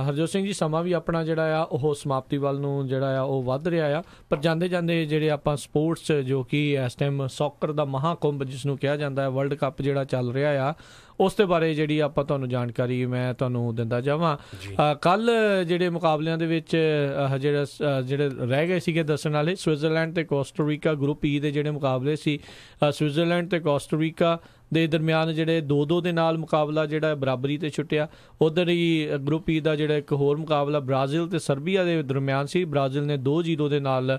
ਹਰਜੋਤ ਸਿੰਘ ਜੀ, ਸਮਾਂ ਵੀ ਆਪਣਾ ਜਿਹੜਾ ਆ ਉਹ ਸਮਾਪਤੀ ਵੱਲ ਨੂੰ ਜਿਹੜਾ ਆ ਉਹ ਵੱਧ ਰਿਹਾ ਆ। ਪਰ ਜਾਂਦੇ ਜਾਂਦੇ ਜਿਹੜੇ ਆਪਾਂ ਸਪੋਰਟਸ, ਜੋ ਕਿ ਇਸ ਟਾਈਮ ਸੌਕਰ ਦਾ ਮਹਾਕੁੰਭ ਜਿਸ ਨੂੰ ਕਿਹਾ ਜਾਂਦਾ ਹੈ, ਵਰਲਡ ਕੱਪ ਜਿਹੜਾ ਚੱਲ ਰਿਹਾ ਆ, ਉਸ ਦੇ ਬਾਰੇ ਜਿਹੜੀ ਆਪਾਂ ਤੁਹਾਨੂੰ ਜਾਣਕਾਰੀ ਮੈਂ ਤੁਹਾਨੂੰ ਦਿੰਦਾ ਜਾਵਾਂ। ਕੱਲ੍ਹ ਜਿਹੜੇ ਮੁਕਾਬਲਿਆਂ ਦੇ ਵਿੱਚ ਜਿਹੜੇ ਰਹਿ ਗਏ ਸੀਗੇ ਦੱਸਣ ਵਾਲੇ, ਸਵਿਟਜ਼ਰਲੈਂਡ ਅਤੇ ਕੋਸਟਾਰੀਕਾ ਗਰੁੱਪ E ਦੇ ਜਿਹੜੇ ਮੁਕਾਬਲੇ ਸੀ, ਸਵਿਟਜ਼ਰਲੈਂਡ ਅਤੇ ਕੋਸਟਾਰੀਕਾ ਦੇ ਦਰਮਿਆਨ ਜਿਹੜੇ 2-2 ਦੇ ਨਾਲ ਮੁਕਾਬਲਾ ਜਿਹੜਾ ਬਰਾਬਰੀ 'ਤੇ ਛੁੱਟਿਆ। ਉੱਧਰ ਹੀ ਗਰੁੱਪ E ਦਾ ਜਿਹੜਾ ਇੱਕ ਹੋਰ ਮੁਕਾਬਲਾ ਬ੍ਰਾਜ਼ੀਲ ਅਤੇ ਸਰਬੀਆ ਦੇ ਦਰਮਿਆਨ ਸੀ। ਬ੍ਰਾਜ਼ੀਲ ਨੇ 2-0 ਦੇ ਨਾਲ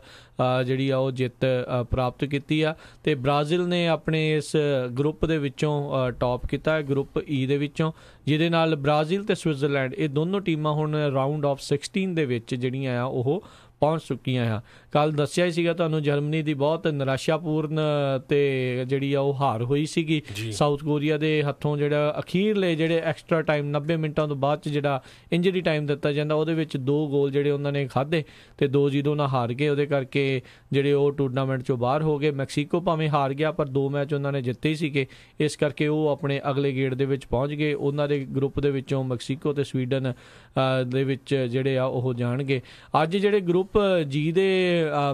ਜਿਹੜੀ ਆ ਉਹ ਜਿੱਤ ਪ੍ਰਾਪਤ ਕੀਤੀ ਆ, ਅਤੇ ਬ੍ਰਾਜ਼ੀਲ ਨੇ ਆਪਣੇ ਇਸ ਗਰੁੱਪ ਦੇ ਵਿੱਚੋਂ ਟੌਪ ਕੀਤਾ, ਗਰੁੱਪ E ਦੇ ਵਿੱਚੋਂ, ਜਿਹਦੇ ਨਾਲ ਬ੍ਰਾਜ਼ੀਲ ਅਤੇ ਸਵਿਟਜ਼ਰਲੈਂਡ ਇਹ ਦੋਨੋਂ ਟੀਮਾਂ ਹੁਣ ਰਾਊਂਡ ਆਫ 16 ਦੇ ਵਿੱਚ ਜਿਹੜੀਆਂ ਆ ਉਹ ਪਹੁੰਚ ਚੁੱਕੀਆਂ ਆ। ਕੱਲ੍ਹ ਦੱਸਿਆ ਹੀ ਸੀਗਾ ਤੁਹਾਨੂੰ, ਜਰਮਨੀ ਦੀ ਬਹੁਤ ਨਿਰਾਸ਼ਾਪੂਰਨ ਅਤੇ ਜਿਹੜੀ ਆ ਉਹ ਹਾਰ ਹੋਈ ਸੀਗੀ ਸਾਊਥ ਕੋਰੀਆ ਦੇ ਹੱਥੋਂ। ਜਿਹੜਾ ਅਖੀਰਲੇ ਜਿਹੜੇ ਐਕਸਟਰਾ ਟਾਈਮ 90 ਮਿੰਟਾਂ ਤੋਂ ਬਾਅਦ 'ਚ ਜਿਹੜਾ ਇੰਜਰੀ ਟਾਈਮ ਦਿੱਤਾ ਜਾਂਦਾ, ਉਹਦੇ ਵਿੱਚ 2 ਗੋਲ ਜਿਹੜੇ ਉਹਨਾਂ ਨੇ ਖਾਧੇ ਅਤੇ 2-0 ਨਾਲ ਹਾਰ ਗਏ। ਉਹਦੇ ਕਰਕੇ ਜਿਹੜੇ ਉਹ ਟੂਰਨਾਮੈਂਟ 'ਚੋਂ ਬਾਹਰ ਹੋ ਗਏ। ਮੈਕਸੀਕੋ ਭਾਵੇਂ ਹਾਰ ਗਿਆ, ਪਰ 2 ਮੈਚ ਉਹਨਾਂ ਨੇ ਜਿੱਤੇ ਹੀ ਸੀਗੇ, ਇਸ ਕਰਕੇ ਉਹ ਆਪਣੇ ਅਗਲੇ ਗੇੜ ਦੇ ਵਿੱਚ ਪਹੁੰਚ ਗਏ। ਉਹਨਾਂ ਦੇ ਗਰੁੱਪ ਦੇ ਵਿੱਚੋਂ ਮੈਕਸੀਕੋ ਅਤੇ ਸਵੀਡਨ ਦੇ ਵਿੱਚ ਜਿਹੜੇ ਆ ਉਹ ਜਾਣਗੇ। ਅੱਜ ਜਿਹੜੇ ਗਰੁੱਪ G ਦੇ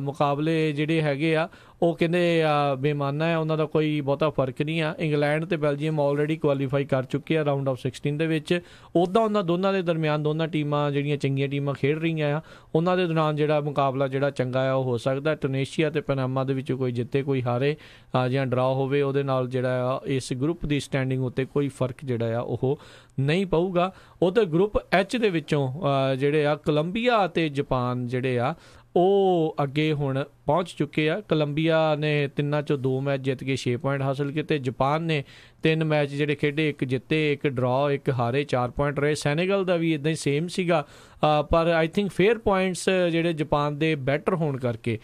ਮੁਕਾਬਲੇ ਜਿਹੜੇ ਹੈਗੇ ਆ ਉਹ ਕਹਿੰਦੇ ਬੇਮਾਨਾ ਹੈ, ਉਹਨਾਂ ਦਾ ਕੋਈ ਬਹੁਤਾ ਫਰਕ ਨਹੀਂ ਆ। ਇੰਗਲੈਂਡ ਅਤੇ ਬੈਲਜੀਅਮ ਆਲਰੇਡੀ ਕੁਆਲੀਫਾਈ ਕਰ ਚੁੱਕੇ ਆ ਰਾਊਂਡ ਆਫ 16 ਦੇ ਵਿੱਚ। ਉੱਦਾਂ ਉਹਨਾਂ ਦੋਨਾਂ ਦੇ ਦਰਮਿਆਨ ਦੋਨਾਂ ਟੀਮਾਂ ਜਿਹੜੀਆਂ ਚੰਗੀਆਂ ਟੀਮਾਂ ਖੇਡ ਰਹੀਆਂ ਆ, ਉਹਨਾਂ ਦੇ ਦੌਰਾਨ ਜਿਹੜਾ ਮੁਕਾਬਲਾ ਜਿਹੜਾ ਚੰਗਾ ਆ ਉਹ ਹੋ ਸਕਦਾ। ਟੂਨੀਸ਼ੀਆ ਅਤੇ ਪਨਾਮਾ ਦੇ ਵਿੱਚੋਂ ਕੋਈ ਜਿੱਤੇ ਕੋਈ ਹਾਰੇ ਜਾਂ ਡਰਾ ਹੋਵੇ, ਉਹਦੇ ਨਾਲ ਜਿਹੜਾ ਆ ਇਸ ਗਰੁੱਪ ਦੀ ਸਟੈਂਡਿੰਗ ਉੱਤੇ ਕੋਈ ਫਰਕ ਜਿਹੜਾ ਆ ਉਹ ਨਹੀਂ ਪਊਗਾ। ਉੱਧਰ ਗਰੁੱਪ H ਦੇ ਵਿੱਚੋਂ ਜਿਹੜੇ ਆ ਕੋਲੰਬੀਆ ਅਤੇ ਜਾਪਾਨ ਜਿਹੜੇ ਆ ਉਹ ਅੱਗੇ ਹੁਣ ਪਹੁੰਚ ਚੁੱਕੇ ਆ। ਕੋਲੰਬੀਆ ਨੇ 3 ਚੋਂ 2 ਮੈਚ ਜਿੱਤ ਕੇ 6 ਪੁਆਇੰਟ ਹਾਸਲ ਕੀਤੇ। ਜਾਪਾਨ ਨੇ 3 ਮੈਚ ਜਿਹੜੇ ਖੇਡੇ, 1 ਜਿੱਤੇ, 1 ਡਰਾ, 1 ਹਾਰੇ, 4 ਪੁਆਇੰਟ ਰਹੇ। ਸੈਨੇਗਲ ਦਾ ਵੀ ਇੱਦਾਂ ਹੀ ਸੇਮ ਸੀਗਾ, ਪਰ ਆਈ ਥਿੰਕ ਫੇਅਰ ਪੁਆਇੰਟਸ ਜਿਹੜੇ ਜਾਪਾਨ ਦੇ ਬੈਟਰ ਹੋਣ ਕਰਕੇ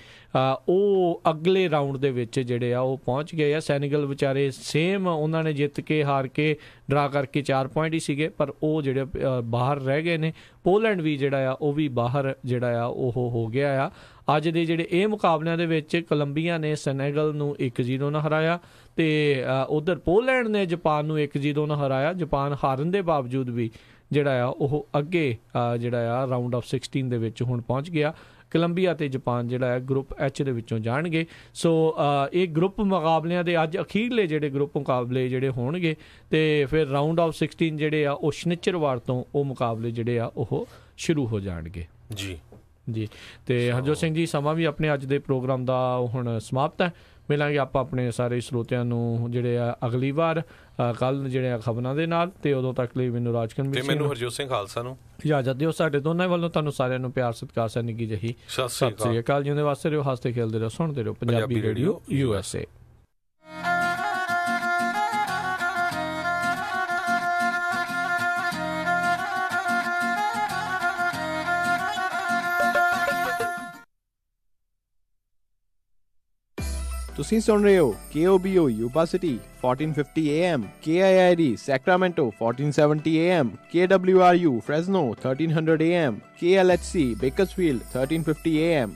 ਉਹ ਅਗਲੇ ਰਾਊਂਡ ਦੇ ਵਿੱਚ ਜਿਹੜੇ ਆ ਉਹ ਪਹੁੰਚ ਗਏ ਆ। ਸੈਨੇਗਲ ਵਿਚਾਰੇ ਸੇਮ, ਉਹਨਾਂ ਨੇ ਜਿੱਤ ਕੇ, ਹਾਰ ਕੇ, ਡਰਾ ਕਰਕੇ 4 ਪੁਆਇੰਟ ਹੀ ਸੀਗੇ, ਪਰ ਉਹ ਜਿਹੜੇ ਬਾਹਰ ਰਹਿ ਗਏ ਨੇ। ਪੋਲੈਂਡ ਵੀ ਜਿਹੜਾ ਆ ਉਹ ਵੀ ਬਾਹਰ ਜਿਹੜਾ ਆ ਉਹ ਹੋ ਗਿਆ ਆ। ਅੱਜ ਦੇ ਜਿਹੜੇ ਇਹ ਮੁਕਾਬਲਿਆਂ ਦੇ ਵਿੱਚ ਕੋਲੰਬੀਆ ਨੇ ਸੈਨੇਗਲ ਨੂੰ 1-0 ਨਾਲ ਹਰਾਇਆ ਤੇ ਉਧਰ ਪੋਲੈਂਡ ਨੇ ਜਾਪਾਨ ਨੂੰ 1-0 ਨਾਲ ਹਰਾਇਆ। ਜਾਪਾਨ ਹਾਰਨ ਦੇ ਬਾਵਜੂਦ ਵੀ ਜਿਹੜਾ ਆ ਉਹ ਅੱਗੇ ਜਿਹੜਾ ਆ ਰਾਊਂਡ ਆਫ 16 ਦੇ ਵਿੱਚ ਹੁਣ ਪਹੁੰਚ ਗਿਆ। ਕੋਲੰਬੀਆ ਤੇ ਜਾਪਾਨ ਜਿਹੜਾ ਹੈ ਗਰੁੱਪ ਐਚ ਦੇ ਵਿੱਚੋਂ ਜਾਣਗੇ। ਸੋ ਇਹ ਗਰੁੱਪ ਮੁਕਾਬਲਿਆਂ ਦੇ ਅੱਜ ਅਖੀਰਲੇ ਜਿਹੜੇ ਗਰੁੱਪ ਮੁਕਾਬਲੇ ਜਿਹੜੇ ਹੋਣਗੇ ਤੇ ਫਿਰ ਰਾਊਂਡ ਆਫ 16 ਜਿਹੜੇ ਆ ਉਹ ਸ਼ਨੀਚਰਵਾਰ ਤੋਂ ਉਹ ਮੁਕਾਬਲੇ ਜਿਹੜੇ ਆ ਉਹ ਸ਼ੁਰੂ ਹੋ ਜਾਣਗੇ। ਜੀ ਤੇ ਹਰਜੋਤ ਸਿੰਘ ਜੀ, ਸਮਾਂ ਵੀ ਆਪਣੇ ਅੱਜ ਦੇ ਪ੍ਰੋਗਰਾਮ ਦਾ ਹੁਣ ਸਮਾਪਤ ਹੈ। ਮਿਲਾਂਗੇ ਆਪਾਂ ਆਪਣੇ ਸਾਰੇ ਸਰੋਤਿਆਂ ਨੂੰ ਜਿਹੜੇ ਆ ਅਗਲੀ ਵਾਰ ਕੱਲ੍ਹ ਜਿਹੜੇ ਆ ਖਬਰਾਂ ਦੇ ਨਾਲ। ਤੇ ਉਦੋਂ ਤੱਕ ਲਈ ਮੈਨੂੰ ਰਾਜਕਨਵੀਰ ਸਿੰਘ, ਮੈਨੂੰ ਹਰਜੋਤ ਸਿੰਘ ਖਾਲਸਾ ਨੂੰ ਇਜਾਜ਼ਤ ਦਿਓ। ਸਾਡੇ ਦੋਨਾਂ ਵੱਲੋਂ ਤੁਹਾਨੂੰ ਸਾਰਿਆਂ ਨੂੰ ਪਿਆਰ ਸਤਿਕਾਰ ਸਰ ਨਿੱਘੀ ਜਿਹੀ ਸਤਿ ਸ੍ਰੀ ਅਕਾਲ। ਜਿਉਂਦੇ ਵਾਸਤੇ ਰਹੋ, ਹੱਸਦੇ ਖੇਲਦੇ ਰਹੋ, ਸੁਣਦੇ ਰਹੋ ਪੰਜਾਬੀ ਰੇਡੀਓ USA। ਤੁਸੀਂ ਸੁਣ ਰਹੇ ਹੋ KOBO Yuba city 1450 AM, KIID Sacramento 1470 AM, KWRU Fresno 1300 AM, KLHC Bakersfield 1350 AM,